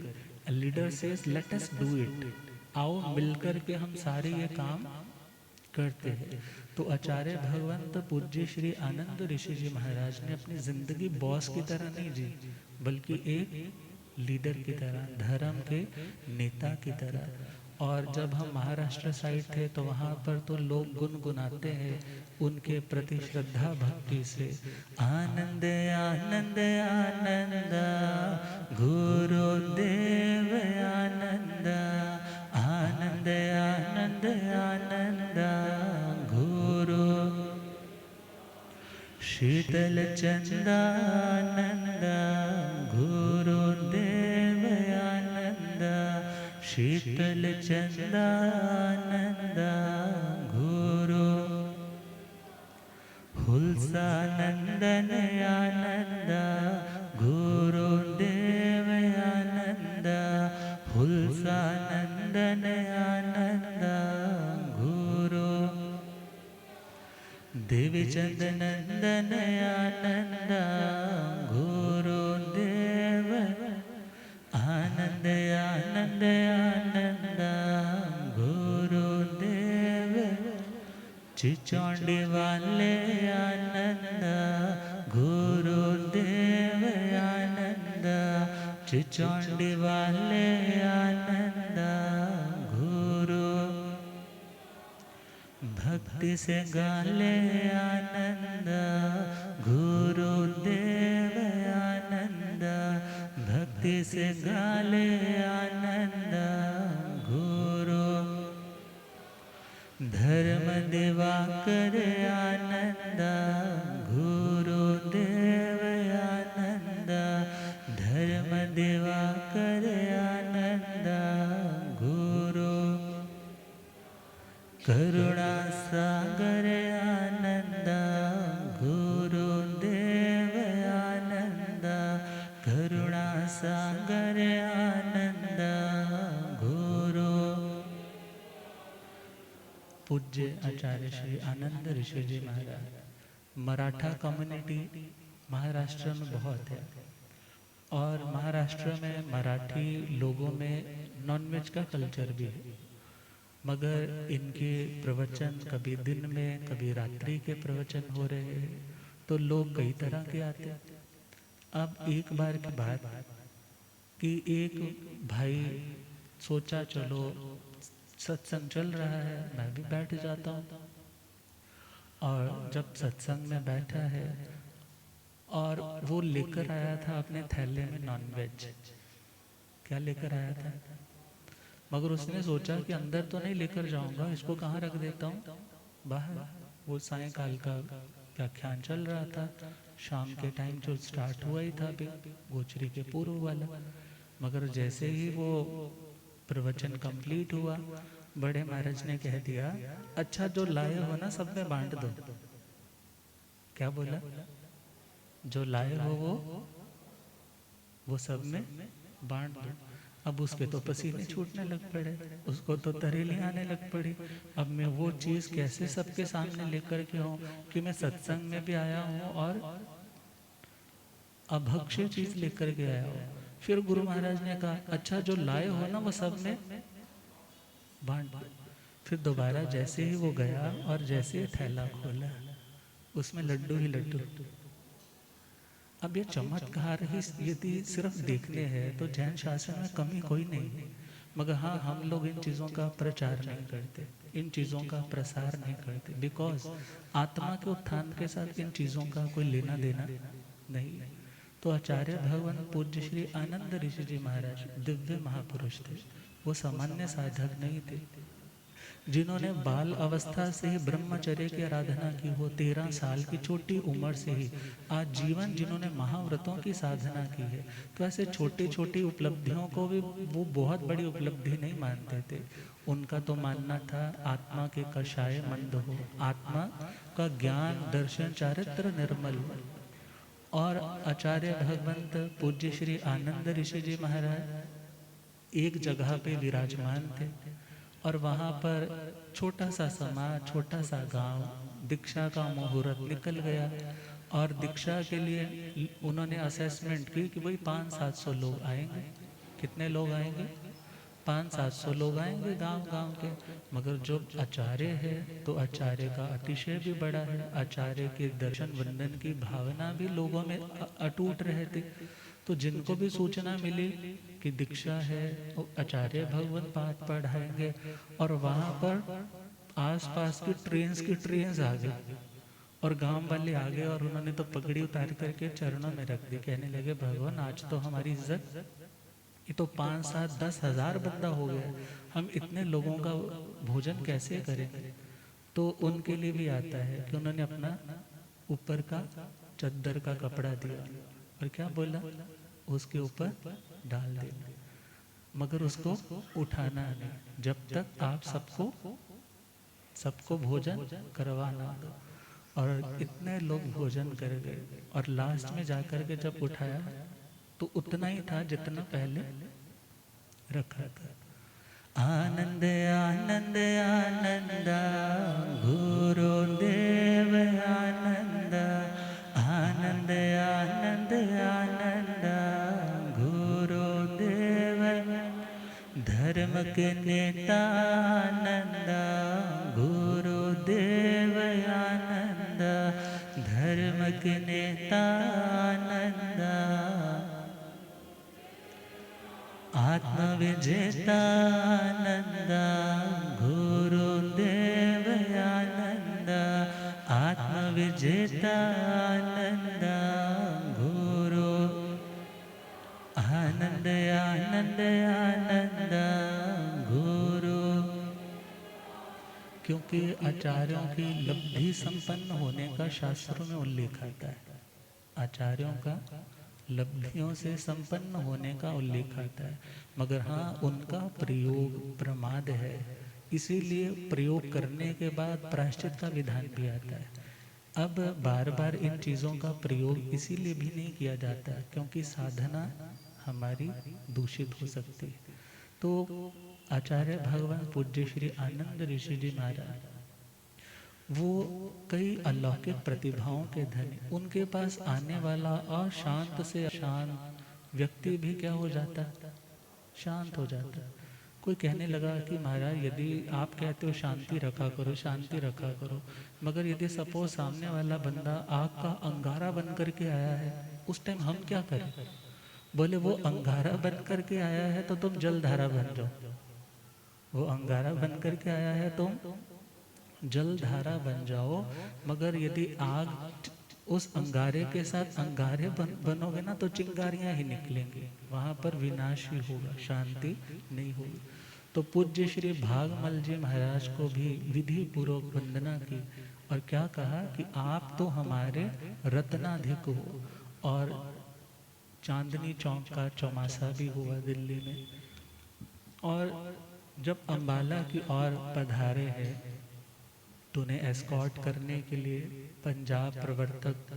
Leader says let us do it, आओ मिलकर के हम सारे ये काम करते हैं। तो आचार्य भगवंत पूज्य श्री आनंद ऋषि जी महाराज ने अपनी जिंदगी बॉस की तरह नहीं जी, बल्कि एक लीडर की तरह, धर्म के नेता की तरह। और जब हम महाराष्ट्र साइड थे तो वहाँ पर तो लोग गुनगुनाते हैं उनके प्रति श्रद्धा भक्ति से, आनंद आनंद आनंद गुरुदेव आनंद, आनंद आनंद आनंद गुरु शीतल चंदानंद, गुरुदेव आनंद शीतल चंदानंद, गुरु हुल्सानंदन आनंद, गुरुदेव आनंद हुल्सानंदन आनंद, गुरु देवी चंदनंदन आनंद, गुरुदेव आनंद आनंद आनंद, गुरुदेव चिचौंडी वाले आनंद, गुरुदेव आनंद चिचौंडी वाले आनंद, गुरु भक्ति से गाले आनंद, गुरुदेव आनंद भक्ति से गाले आनंद, गुरु धर्म दिवाकर आनंद, गुरुदेव आनंद धर्म दिवाकर आनंद, गुरु करुणा सागर आनंद, गुरुदेव आनंद करुणा सागर आनंद, गुरु पूज्य आचार्य श्री आनंद ऋषि जी महाराज। मराठा कम्युनिटी महाराष्ट्र में बहुत है, और महाराष्ट्र में मराठी लोगों में नॉनवेज का कल्चर भी है। मगर इनके प्रवचन कभी दिन में कभी रात्रि के प्रवचन हो रहे हैं, तो लोग कई तरह के आते हैं। अब एक बार की बात कि एक भाई सोचा चलो सत्संग चल रहा है, मैं भी बैठ जाता हूँ। और जब सत्संग में बैठा है और वो लेकर आया था अपने थैले में नॉनवेज। क्या लेकर आया था? मगर उसने सोचा कि अंदर तो नहीं लेकर जाऊंगा, इसको कहाँ रख देता हूँ, बाहर। वो सायंकाल का व्याख्यान चल रहा था, शाम के टाइम जो स्टार्ट हुआ ही था अभी, गोचरी के पूर्व वाला। मगर जैसे ही वो प्रवचन कंप्लीट हुआ, बड़े महाराज ने कह दिया, अच्छा जो लाए हो ना सब में बांट दो। क्या बोला? जो लाए हो वो सब में बांट दो। अब उसके तो पसीने छूटने लग पड़े, उसको तो तरेली आने लग पड़ी। अब मैं वो चीज कैसे सबके सामने लेकर के हूँ कि मैं सत्संग में भी आया हूँ और अभक्ष्य चीज लेकर के आया हूँ। फिर गुरु महाराज ने कहा, अच्छा जो लाए हो ना वो सब में बांट दो। फिर दोबारा जैसे ही वो गया और जैसे ही थैला खोला, उसमें लड्डू ही लड्डू। अब ये चमत्कार ही यदि सिर्फ देखने हैं तो जैन शासन में कमी कोई नहीं है। मगर हाँ, हम लोग इन चीज़ों का प्रचार नहीं करते, इन चीज़ों का प्रसार नहीं करते, बिकॉज आत्मा के उत्थान के साथ इन चीज़ों का कोई लेना देना नहीं। तो आचार्य भगवान पूज्य श्री आनंद ऋषि जी महाराज दिव्य महापुरुष थे, वो सामान्य साधक नहीं थे। जिन्होंने बाल अवस्था से ही ब्रह्मचर्य की आराधना की हो, 13 साल की छोटी उम्र से ही आज जीवन जिन्होंने महाव्रतों की साधना की है, तो ऐसे छोटी छोटी उपलब्धियों को भी वो बहुत बड़ी उपलब्धि नहीं मानते थे। उनका तो मानना था आत्मा के कषाय मंद हो, आत्मा का ज्ञान दर्शन चारित्र निर्मल हो। और आचार्य भगवंत पूज्य श्री आनंद ऋषि जी महाराज एक जगह पे विराजमान थे, और वहाँ पर छोटा सा समाज, छोटा सा गांव, दीक्षा का मुहूर्त निकल गया। और दीक्षा के लिए उन्होंने असेसमेंट की कि भाई 500-700 लोग आएंगे। कितने लोग आएंगे? 500-700 लोग आएंगे गांव गांव के। मगर जो आचार्य है तो आचार्य का अतिशय भी बड़ा है, आचार्य के दर्शन वंदन की भावना भी लोगों में अटूट रहती। तो जिनको भी सूचना मिली कि दीक्षा है, आचार्य भगवत पाठ पढ़ाएंगे, और वहाँ पर आसपास की ट्रेन्स आ गई, और गांव वाले आ गए, और उन्होंने तो पगड़ी उतार करके चरणों में रख दी। कहने लगे भगवान आज तो हमारी इज्जत, ये तो 5-7-10 हज़ार बंदा हो गया, हम इतने लोगों का भोजन कैसे करेंगे। तो उनके लिए भी आता है कि उन्होंने अपना ऊपर का चद्दर का कपड़ा दिया और क्या बोला, उसके ऊपर डाल देना, मगर उसको उठाना नहीं जब तक आप सबको भोजन करवाना दो। और इतने लोग भोजन कर गए, और लास्ट में जाकर के जब उठाया तो उतना ही था जितना पहले रखा था। आनंद आनंद आनंद गुरुदेव आनंद, आनंद आनंद आनंद गुरुदेव, धर्म के नेता आनंद गुरुदेव आनंद, धर्म के नेता आनंद, आत्म विजेता आनंद गुरुदेव आनंद, आत्म विजेता आनंद गुरु, आनंद आनंद आनंद गुरु। क्योंकि आचार्यों की लब्धि संपन्न होने का शास्त्रों में उल्लेख आता है, आचार्यों का लब्धियों से संपन्न होने का उल्लेख आता है। मगर हाँ, उनका प्रयोग प्रमाद है, इसीलिए प्रयोग करने के बाद प्रायश्चित का विधान भी आता है। अब बार बार इन चीज़ों का प्रयोग इसीलिए भी नहीं किया जाता क्योंकि साधना हमारी दूषित हो सकती है। तो आचार्य भगवान पूज्य श्री आनंद ऋषि जी महाराज, वो कई अलौकिक प्रतिभाओं के धनी, उनके पास आने वाला अशांत से अशांत व्यक्ति भी क्या हो जाता, शांत हो जाता। कोई कहने लगा कि महाराज यदि आप कहते हो शांति रखा करो, शांति रखा करो, मगर यदि सपोज सामने वाला बंदा आग का अंगारा बन करके आया है, उस टाइम हम क्या करें? बोले वो अंगारा बन करके आया है तो तुम जलधारा बन जाओ, वो अंगारा बन करके आया है तुम जलधारा बन जाओ। मगर यदि आग उस अंगारे के साथ अंगारे बनोगे ना तो चिंगारियां ही निकलेंगी, वहां पर विनाश ही होगा, शांति नहीं होगी। तो पूज्य श्री भागमल जी महाराज को भी विधि पूर्वक वंदना की और क्या कहा कि आप तो हमारे रत्नाधिक हो। और चांदनी चौक का चौमासा भी हुआ दिल्ली में, और जब अम्बाला की ओर पधारे हैं तो उन्हें एस्कॉर्ट करने के लिए पंजाब प्रवर्तक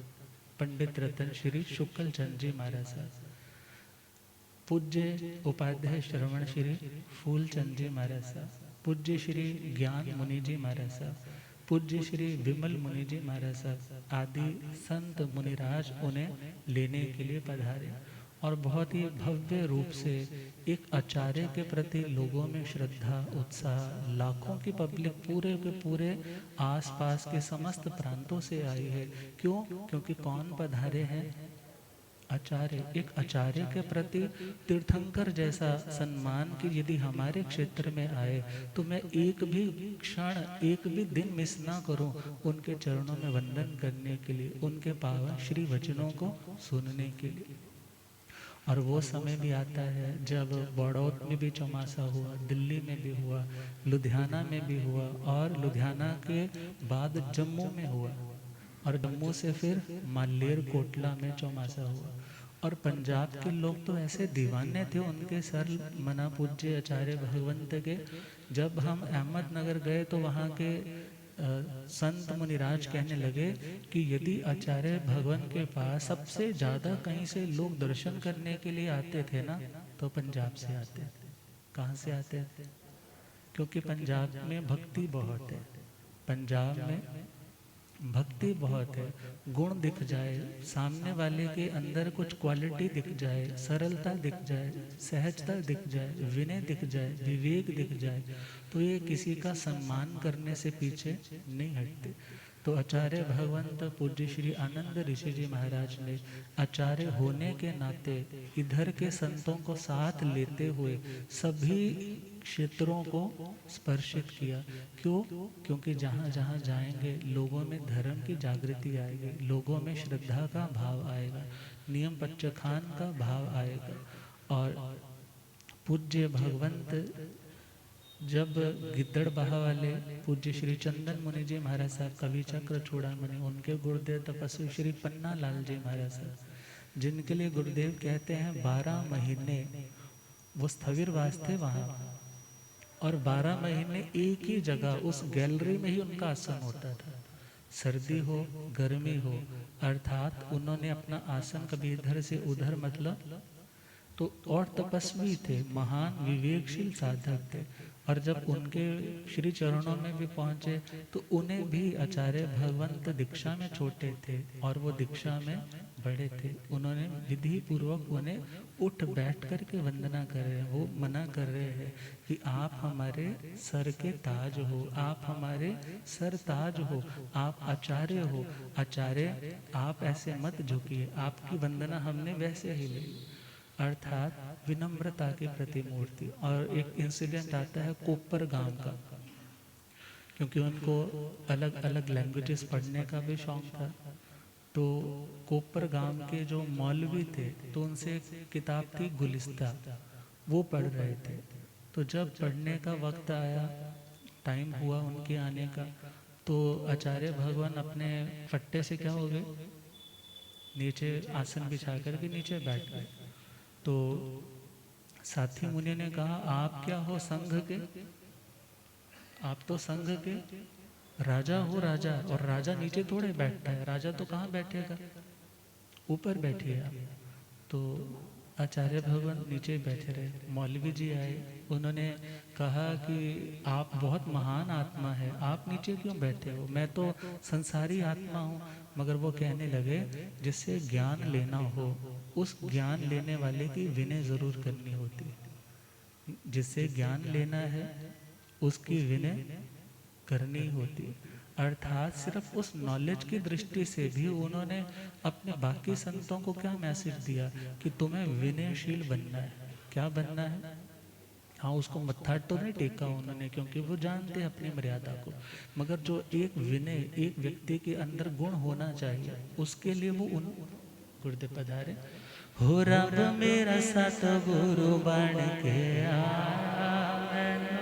पंडित रतन श्री शुक्ल चंद जी महाराज साहब, पूज्य उपाध्याय श्रवण श्री फूलचंद जी महाराज साहब, पूज्य श्री ज्ञान मुनि जी महाराज साहब, पूज्य श्री विमल मुनि जी महाराज साहब आदि संत मुनिराज उन्हें लेने के लिए पधारे। और बहुत ही भव्य रूप से एक आचार्य के प्रति लोगों में श्रद्धा उत्साह, लाखों की पब्लिक पूरे के पूरे आसपास के समस्त प्रांतों से आई है। क्यों? क्योंकि कौन पधारे हैं? आचार्य। एक आचार्य के प्रति तीर्थंकर जैसा सम्मान कि यदि हमारे क्षेत्र में आए तो मैं एक भी क्षण, एक भी दिन मिस ना करूं उनके चरणों में वंदन करने के लिए, उनके पावन श्री वचनों को सुनने के लिए। और वो समय भी आता है जब बड़ौत में भी चौमासा हुआ, दिल्ली में भी हुआ, लुधियाना में भी हुआ, और लुधियाना के बाद जम्मू में हुआ, और जम्मू से फिर मालेर कोटला में चौमासा हुआ। और पंजाब के लोग तो ऐसे दीवाने थे उनके सर मना पूज्य आचार्य भगवंत के। जब हम अहमदनगर गए तो वहाँ के संत मुनिराज कहने लगे कि यदि आचार्य भगवान के पास सबसे ज़्यादा कहीं से लोग दर्शन करने के लिए आते थे ना, तो पंजाब से आते थे। कहाँ से आते थे? क्योंकि पंजाब में भक्ति बहुत है। पंजाब में भक्ति बहुत है। गुण दिख जाए, सामने वाले के अंदर कुछ क्वालिटी दिख जाए, सरलता दिख जाए, सहजता दिख जाए, विनय दिख जाए, विवेक दिख जाए, तो ये किसी का सम्मान करने से पीछे नहीं हटते। तो आचार्य भगवंत पूज्य श्री आनंद ऋषि जी महाराज ने आचार्य होने के नाते इधर के संतों को साथ लेते हुए सभी क्षेत्रों को स्पर्शित किया। क्यों? क्योंकि जहाँ जहाँ जाएंगे लोगों में धर्म की जागृति आएगी, लोगों में श्रद्धा का भाव आएगा, नियम पच्चखान का भाव आएगा। और पूज्य भगवंत जब गिद्दड़बाहा वाले पूज्य श्री चंदन मुनि जी महाराज साहब, कवि चक्र चूड़ामणि, उनके गुरुदेव तपस्वी श्री पन्ना लाल जी महाराज साहब, जिनके लिए गुरुदेव कहते हैं 12 महीने वो स्थविरवास थे वहाँ, और 12 महीने एक ही जगह उस गैलरी में ही उनका आसन होता था, सर्दी हो गर्मी हो, अर्थात उन्होंने अपना आसन कभी इधर से उधर मतलब, तो और तपस्वी थे, महान विवेकशील साधक थे। और जब उनके श्री चरणों में भी पहुंचे तो उन्हें भी आचार्य भगवंत दीक्षा में छोटे थे और वो दीक्षा में बड़े थे। उन्होंने विधि पूर्वक उन्हें उठ बैठ करके वंदना कर रहे हैं। वो मना कर रहे हैं कि आप हमारे सर के ताज हो, आप हमारे सर ताज हो, आप आचार्य हो, आचार्य आप ऐसे मत झुकिए, आपकी वंदना हमने वैसे ही ली, अर्थात विनम्रता की प्रतिमूर्ति। और एक इंसिडेंट आता है कोपर गांव का, क्योंकि उनको अलग अलग लैंग्वेजेस पढ़ने का भी शौक था। तो कोपर गांव के जो मौलवी थे तो उनसे एक किताब थी गुलिस्ता, वो पढ़ रहे थे। तो जब पढ़ने का वक्त आया, टाइम हुआ उनके आने का, तो आचार्य भगवान अपने फट्टे से क्या हो गए, नीचे आसन बिछा करके नीचे बैठ गए। तो साथी मुनि ने कहा, आप क्या हो संघ के? आप तो संघ के राजा हो, राजा, और राजा नीचे थोड़े बैठता है, राजा तो कहाँ बैठेगा, ऊपर बैठिए आप। तो आचार्य भगवान नीचे बैठे रहे। मौलवी जी आए, उन्होंने कहा कि आप बहुत महान आत्मा है, आप नीचे क्यों बैठे हो, मैं तो संसारी आत्मा हूँ। मगर वो कहने लगे, जिससे ज्ञान लेना हो उस ज्ञान लेने वाले की विनय जरूर करनी होती है। जिससे ज्ञान लेना है उसकी विनय करनी होती। अर्थात सिर्फ उस नॉलेज की दृष्टि से भी उन्होंने अपने बाकी संतों को क्या मैसेज दिया कि तुम्हें विनयशील बनना है। क्या बनना है? हाँ, उसको मत्था तो नहीं टेका उन्होंने, क्योंकि वो जानते हैं अपनी मर्यादा को, मगर जो एक विनय एक व्यक्ति के अंदर गुण होना चाहिए, उसके लिए वो उन गुरुदेव पधारे। हो रब मेरा सतगुरु बन के आया मैनू,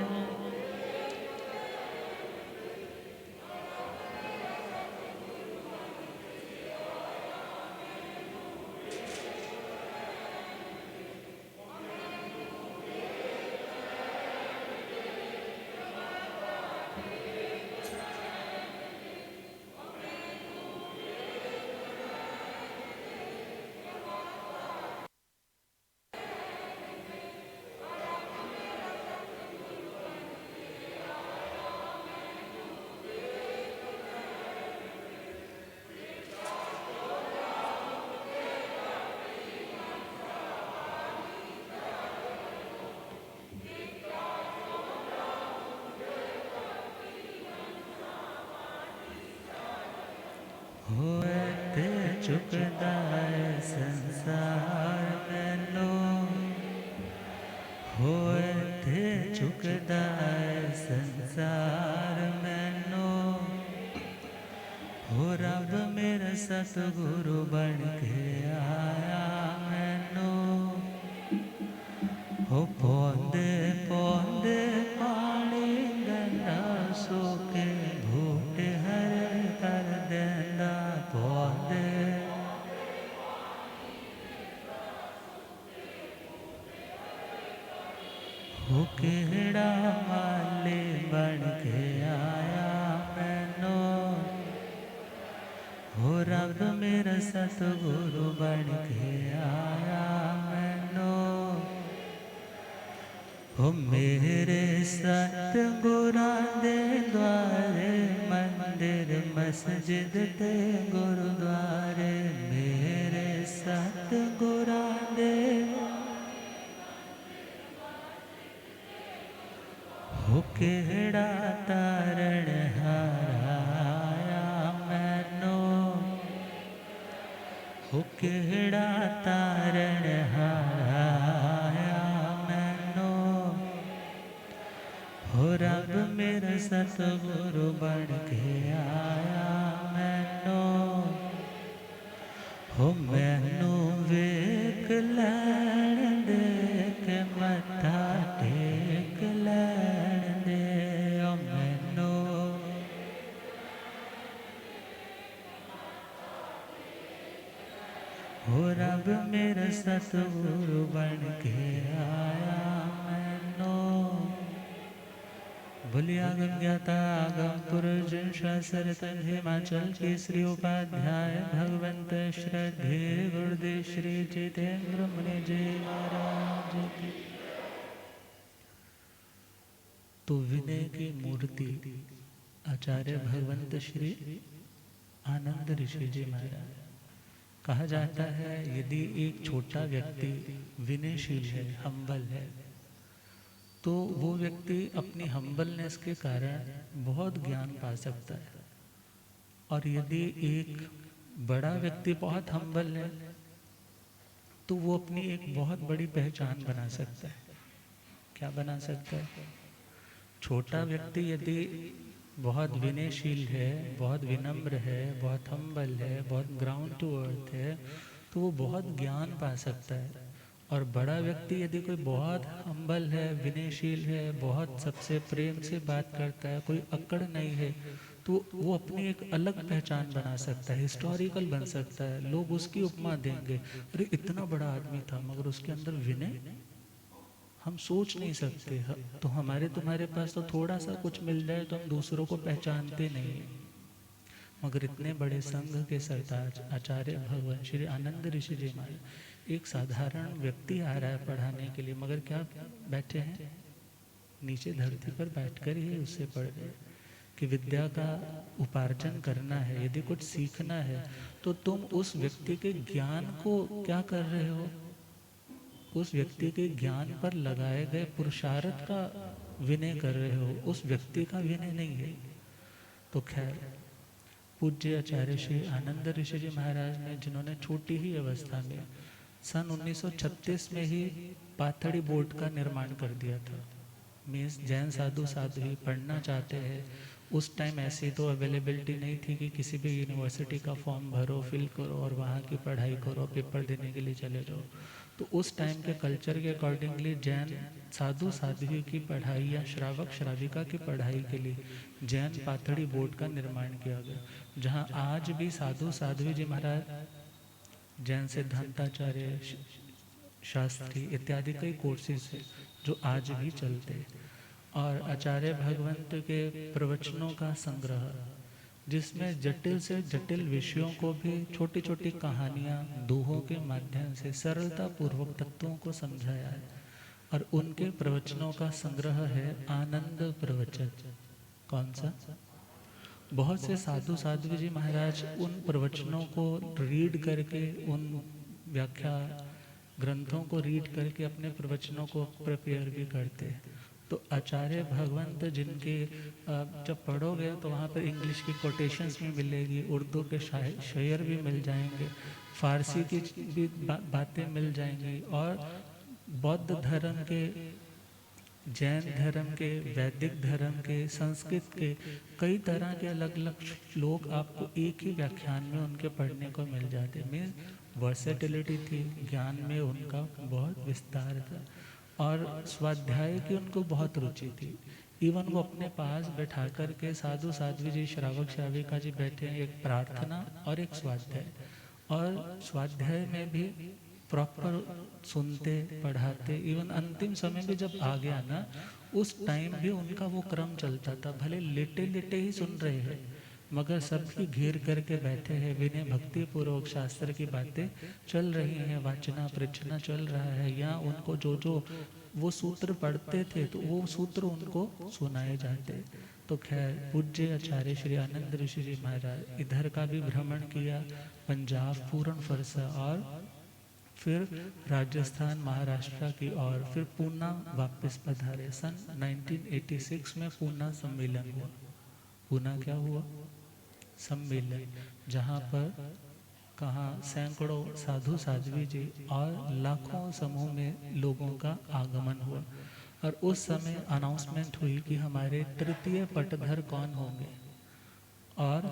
होते चुकदा है संसार मैनू, होते चुकदा है संसार मैनू, हो रब मेरा सतगुरु बन के आया मैनू। हो पौंदे पौंदे पानी गंदा सूखे घूटे हरे कर देंदा पौंदे हो केड़ा माली बन के आया मैनू हो रब मेरा सतगुरु बन के आया मैनू हो मेरे सतगुरां दे द्वारे मंदिर मस्जिद ते गुरुद्वारे मेरे सतगुरां दे हो केड़ा तारण हाराया मैनू हो केड़ा तारण हाराया मैनू हो रब मेरा सतगुरु बन के आया मैनू हो मैनू वेख लैण दे के मत्था टेक लैण दे ओ मैनू हो रब मेरा सतगुरु बन के आया मैनू बोलिया गम ज्ञाता आगम पुरुष शास्त्र तन हिमाचल केसरी उपाध्याय भगवंत श्रद्धे गुरुदेव श्री जितेंद्र मुनि जी महाराज की। तो विनय की मूर्ति आचार्य भगवंत श्री आनंद ऋषि जी महाराज। कहा जाता है यदि एक छोटा व्यक्ति विनयशील है, हम्बल है, तो वो व्यक्ति अपनी हम्बलनेस के कारण बहुत ज्ञान पा सकता है। और यदि एक बड़ा व्यक्ति बहुत हम्बल है तो वो अपनी एक बहुत बड़ी पहचान बना सकता है। क्या बना सकता है? छोटा व्यक्ति यदि बहुत विनयशील है, बहुत विनम्र है, बहुत हम्बल है, बहुत ग्राउंड टू अर्थ है, तो वो बहुत ज्ञान पा सकता है। और बड़ा व्यक्ति यदि कोई बहुत हम्बल है, विनयशील है, बहुत सबसे प्रेम से बात करता है, कोई अक्कड़ नहीं है, तो वो अपनी एक अलग पहचान बना सकता है, हिस्टोरिकल बन सकता है। लोग उसकी उपमा देंगे, अरे इतना बड़ा आदमी था मगर उसके अंदर विनय हम सोच नहीं सकते। तो हमारे तुम्हारे पास तो थोड़ा सा कुछ मिल जाए तो हम दूसरों को पहचानते नहीं, मगर इतने बड़े संघ के सरताज आचार्य भगवान श्री आनंद ऋषि जी महाराज, एक साधारण व्यक्ति आ रहा है पढ़ाने के लिए, मगर क्या बैठे हैं नीचे धरती पर बैठकर ही उससे पढ़ रहे हैं कि विद्या का उपार्जन करना है, यदि कुछ सीखना है तो तुम उस व्यक्ति के ज्ञान को क्या कर रहे हो, उस व्यक्ति के ज्ञान पर लगाए गए पुरुषार्थ का विनय कर रहे हो, उस व्यक्ति का विनय नहीं है। तो खैर पूज्य आचार्य श्री आनंद ऋषि जी महाराज ने, जिन्होंने छोटी ही अवस्था में सन 1936 में ही पाथड़ी बोर्ड का निर्माण कर दिया था। मीन्स जैन साधु साध्वी पढ़ना चाहते हैं, उस टाइम ऐसी तो अवेलेबिलिटी नहीं थी कि किसी भी यूनिवर्सिटी का फॉर्म भरो, फिल करो और वहाँ की पढ़ाई करो, पेपर देने के लिए चले जाओ। तो उस टाइम के कल्चर के अकॉर्डिंगली जैन साधु साध्वी की पढ़ाई या श्रावक श्राविका की पढ़ाई के लिए जैन पाथड़ी बोर्ड का निर्माण किया गया, जहाँ आज भी साधु साध्वी जी महाराज जैन सिद्धांताचार्य, शास्त्री इत्यादि कई कोर्सेज हैं जो आज भी चलते हैं। और आचार्य भगवंत के प्रवचनों का संग्रह, जिसमें जटिल से जटिल विषयों को भी छोटी छोटी कहानियाँ दोहों के माध्यम से सरलता पूर्वक तत्वों को समझाया है। और उनके प्रवचनों का संग्रह है आनंद प्रवचन। कौन सा? बहुत से साधु साध्वी जी महाराज उन प्रवचनों को रीड करके, उन व्याख्या ग्रंथों को रीड करके अपने प्रवचनों को प्रिपेयर भी करते हैं। तो आचार्य भगवंत जिनके जब पढ़ोगे तो वहाँ पर इंग्लिश की कोटेशंस भी मिलेगी, उर्दू के शेयर भी मिल जाएंगे, फारसी की भी बातें मिल जाएंगी, और बौद्ध धर्म के, जैन धर्म के, वैदिक धर्म के, संस्कृत के कई तरह के अलग अलग श्लोक आपको एक ही व्याख्यान में उनके पढ़ने को मिल जाते। मीन्स वर्सेटिलिटी थी, ज्ञान में उनका बहुत विस्तार था। और स्वाध्याय की उनको बहुत रुचि थी। इवन वो अपने पास बैठा कर के साधु साध्वी जी, श्रावक श्राविका जी बैठे हैं, एक प्रार्थना और एक स्वाध्याय। और स्वाध्याय में भी प्रॉपर सुनते, पढ़ाते। इवन अंतिम समय भी जब आ गया ना, उस टाइम भी उनका वो क्रम चलता था, भले लेटे लेटे ही सुन रहे हैं मगर सबकी घेर करके बैठे हैं, विनय भक्ति पूर्वक शास्त्र की बातें चल रही हैं, वाचना प्रचना चल रहा है, या उनको जो जो वो सूत्र पढ़ते थे तो वो सूत्र उनको सुनाए जाते। तो खैर पूज्य आचार्य श्री आनंद ऋषि जी महाराज इधर का भी भ्रमण किया, पंजाब, पूर्ण फरसा, और फिर राजस्थान, महाराष्ट्र की, और फिर पूना वापस पधारे। सन 1986 में पूना सम्मेलन हुआ। पूना क्या हुआ? सम्मेलन, जहाँ पर कहाँ सैकड़ों साधु साध्वी जी और लाखों समूह में लोगों का आगमन हुआ। और उस समय अनाउंसमेंट हुई कि हमारे तृतीय पटधर कौन होंगे और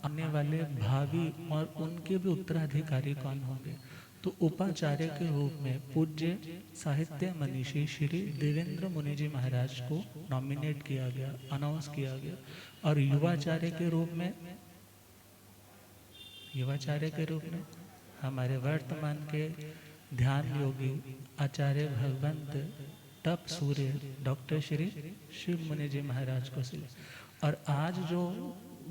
आने वाले भावी और उनके भी उत्तराधिकारी कौन होंगे। तो उपाचार्य के रूप में पूज्य साहित्य मनीषी श्री देवेंद्र मुनि जी महाराज को नॉमिनेट किया गया, अनाउंस किया गया। और युवाचार्य के रूप में, युवाचार्य के रूप में हमारे वर्तमान के ध्यान योगी आचार्य भगवंत तप सूर्य डॉक्टर श्री शिव मुनि जी महाराज को सिलेक्ट। और आज जो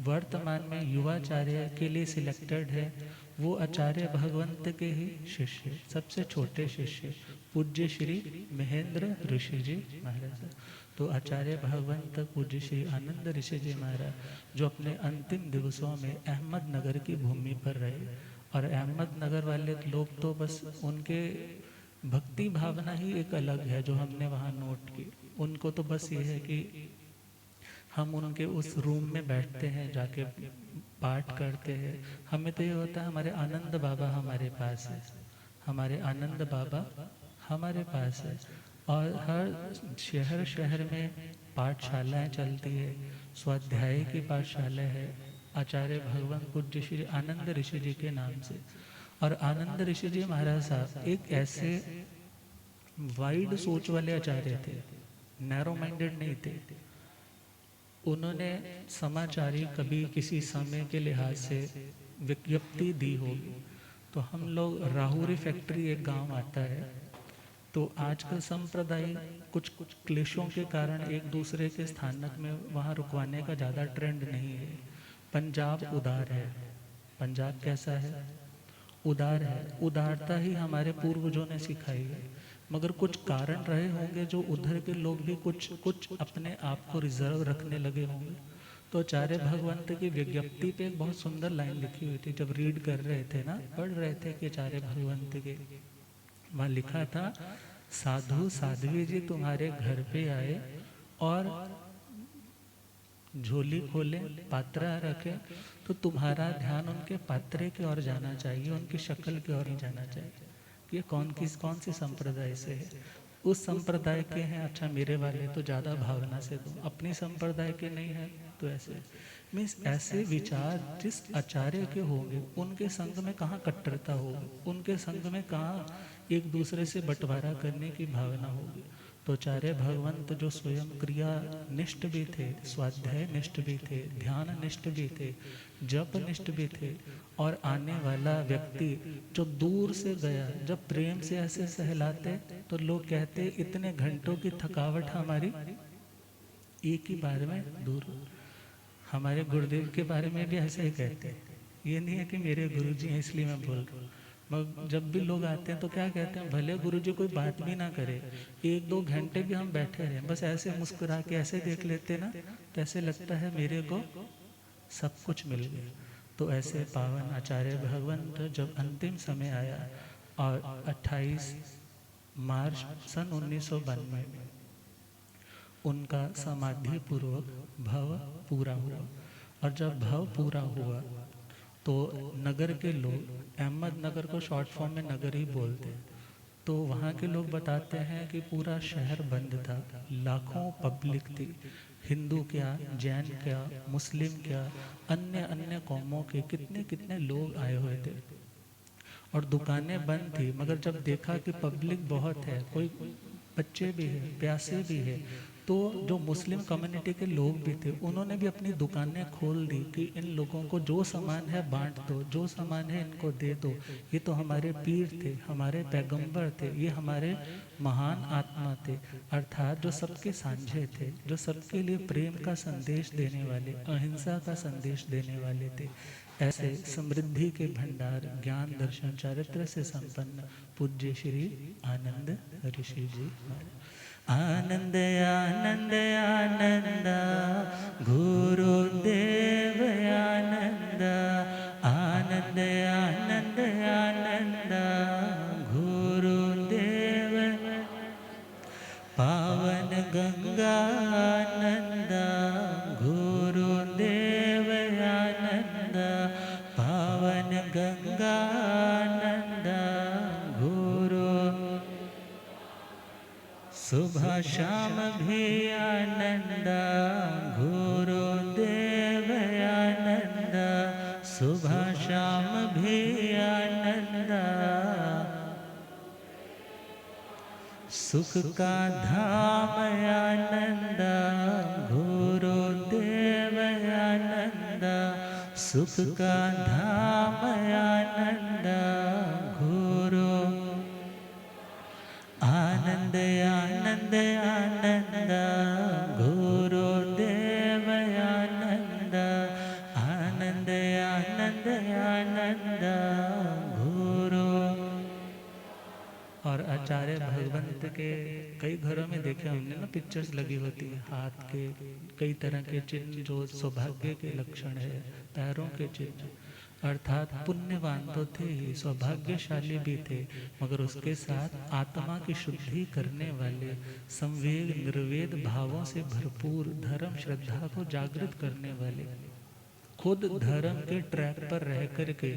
वर्तमान में युवाचार्य के लिए सिलेक्टेड है वो आचार्य भगवंत के ही शिष्य, सबसे छोटे शिष्य पूज्य श्री महेंद्र ऋषि जी महाराज। तो आचार्य भगवंत पूज्य श्री आनंद ऋषि जी महाराज जो अपने अंतिम दिवसों में अहमदनगर की भूमि पर रहे। और अहमदनगर वाले लोग तो बस उनके भक्ति भावना ही एक अलग है जो हमने वहाँ नोट की। उनको तो बस ये है कि हम उनके उस रूम में बैठते हैं, जाके पाठ करते हैं। हमें तो ये होता है हमारे आनंद बाबा हमारे पास है, हमारे आनंद बाबा हमारे पास है। और हर शहर शहर में पाठशालाएं चलती है, स्वाध्याय की पाठशाला है आचार्य भगवान पूज्य श्री आनंद ऋषि जी के नाम से। और आनंद ऋषि जी महाराज साहब एक ऐसे वाइड सोच वाले आचार्य थे, नैरो माइंडेड नहीं थे। उन्होंने समाचारी कभी किसी समय के लिहाज से विज्ञप्ति दी होगी। तो हम लोग राहुरी फैक्ट्री एक गांव आता है, तो आजकल संप्रदाय कुछ कुछ क्लेशों के कारण एक दूसरे के स्थानक में वहाँ रुकवाने का ज़्यादा ट्रेंड नहीं है। पंजाब उदार है। पंजाब कैसा है? उदार है। उदारता ही हमारे पूर्वजों ने सिखाई है, मगर कुछ कारण रहे होंगे जो उधर के लोग भी कुछ कुछ अपने आप को रिजर्व रखने लगे होंगे। तो आचार्य भगवंत की विज्ञप्ति पे एक बहुत सुंदर लाइन लिखी हुई थी, जब रीड कर रहे थे ना, पढ़ रहे थे कि आचार्य भगवंत के वहाँ लिखा था, साधु साध्वी जी तुम्हारे घर पे आए और झोली खोले, पात्रा रखे, तो तुम्हारा ध्यान उनके पात्रे की ओर जाना चाहिए, उनकी शक्ल की ओर नहीं जाना चाहिए। ये कौन सी संप्रदाय से है? उस संप्रदाय के हैं, अच्छा मेरे वाले तो ज़्यादा भावना से दो, अपनी संप्रदाय के नहीं है तो ऐसे मीन्स ऐसे विचार जिस आचार्य के होंगे उनके संग में कहाँ कट्टरता होगी, उनके संग में कहाँ एक दूसरे से बंटवारा करने की भावना होगी। तो आचार्य भगवंत जो स्वयं क्रिया निष्ठ भी थे, स्वाध्याय निष्ठ भी थे, ध्यान निष्ठ भी थे, जप निष्ठ भी थे। और आने वाला व्यक्ति जो दूर से गया जब प्रेम से ऐसे सहलाते तो लोग कहते इतने घंटों की थकावट हमारी एक ही बार में दूर। हमारे गुरुदेव के बारे में भी ऐसे ही कहते हैं। ये नहीं है कि मेरे गुरुजी हैं इसलिए मैं बोल रहा हूँ, मगर जब भी लोग आते हैं तो क्या कहते हैं, भले गुरुजी कोई बात भी ना करे, एक दो घंटे भी हम बैठे रहें, बस ऐसे मुस्कुरा के ऐसे देख लेते ना, तो ऐसे लगता है मेरे को सब कुछ मिल गया। तो ऐसे पावन आचार्य भगवंत जब अंतिम समय आया और 28 मार्च सन 1992 में उनका समाधि पूर्वक भव पूरा हुआ। और जब भव पूरा हुआ तो नगर के लोग, अहमदनगर को शॉर्ट फॉर्म में नगर ही बोलते हैं, तो वहाँ के लोग बताते हैं कि पूरा शहर बंद था, लाखों पब्लिक थी, हिंदू क्या, जैन क्या, मुस्लिम क्या, अन्य अन्य कौमों के कितने कितने लोग आए हुए थे। और दुकानें बंद थी, मगर जब देखा कि पब्लिक बहुत है, कोई बच्चे भी हैं, प्यासे भी हैं। तो जो मुस्लिम कम्युनिटी के लोग भी थे, उन्होंने भी अपनी दुकानें खोल दी कि इन लोगों को जो सामान है बांट दो, जो सामान है इनको दे दो। ये तो हमारे पीर थे, हमारे पैगंबर थे, ये हमारे महान आत्मा थे। अर्थात जो सबके साझे थे, जो सबके लिए प्रेम का संदेश देने वाले, अहिंसा का संदेश देने वाले थे। ऐसे समृद्धि के भंडार, ज्ञान दर्शन चारित्र से संपन्न पूज्य श्री आनंद ऋषि जी महाराज। आनंद आनंद आनंद गुरुदेव आनंद, आनंद आनंद आनंद गुरुदेव, पावन गंगा आनंद गुरुदेव आनंद, पावन गंगा आनंद गुरु, सुबह शाम भी आनंद गुरुदेव आनंद, सुबह शाम भी आनंद, सुख का धाम आनंद गुरुदेव आनंद, सुख का धाम आनंद गुरु, आनंद आनंद आनंद गुरुदेव आनंद, आनंद आनंद आनंद गुरु। और आचार्य भगवंत के कई घरों में देखे हमने ना, पिक्चर्स लगी होती है, हाथ के कई तरह के चिन्ह जो सौभाग्य के लक्षण है, पैरों के चिन्ह, अर्थात पुण्यवान तो थे ही, सौभाग्यशाली भी थे, मगर उसके साथ आत्मा की शुद्धि करने वाले, संवेग निर्वेद भावों से भरपूर, धर्म श्रद्धा को जागृत करने वाले, खुद धर्म के ट्रैक पर रह करके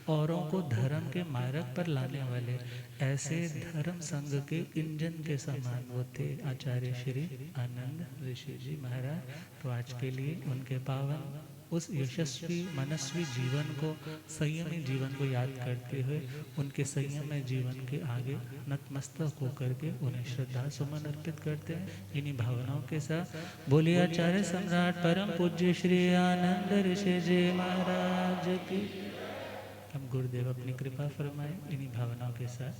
औरों को धर्म के मार्ग पर लाने वाले, ऐसे धर्म संघ के इंजन के समान वो थे आचार्य श्री आनंद ऋषि जी महाराज। तो आज के लिए उनके पावन उस यशस्वी मनस्वी जीवन को, संयमी जीवन को याद करते हुए उनके संयम जीवन के आगे नतमस्तक होकर के उन्हें श्रद्धा सुमन अर्पित करते हैं। इन्हीं भावनाओं के साथ बोलिए आचार्य सम्राट परम पूज्य श्री आनंद ऋषि जी महाराज की। हम गुरुदेव अपनी कृपा फरमाए इन्हीं भावनाओं के साथ।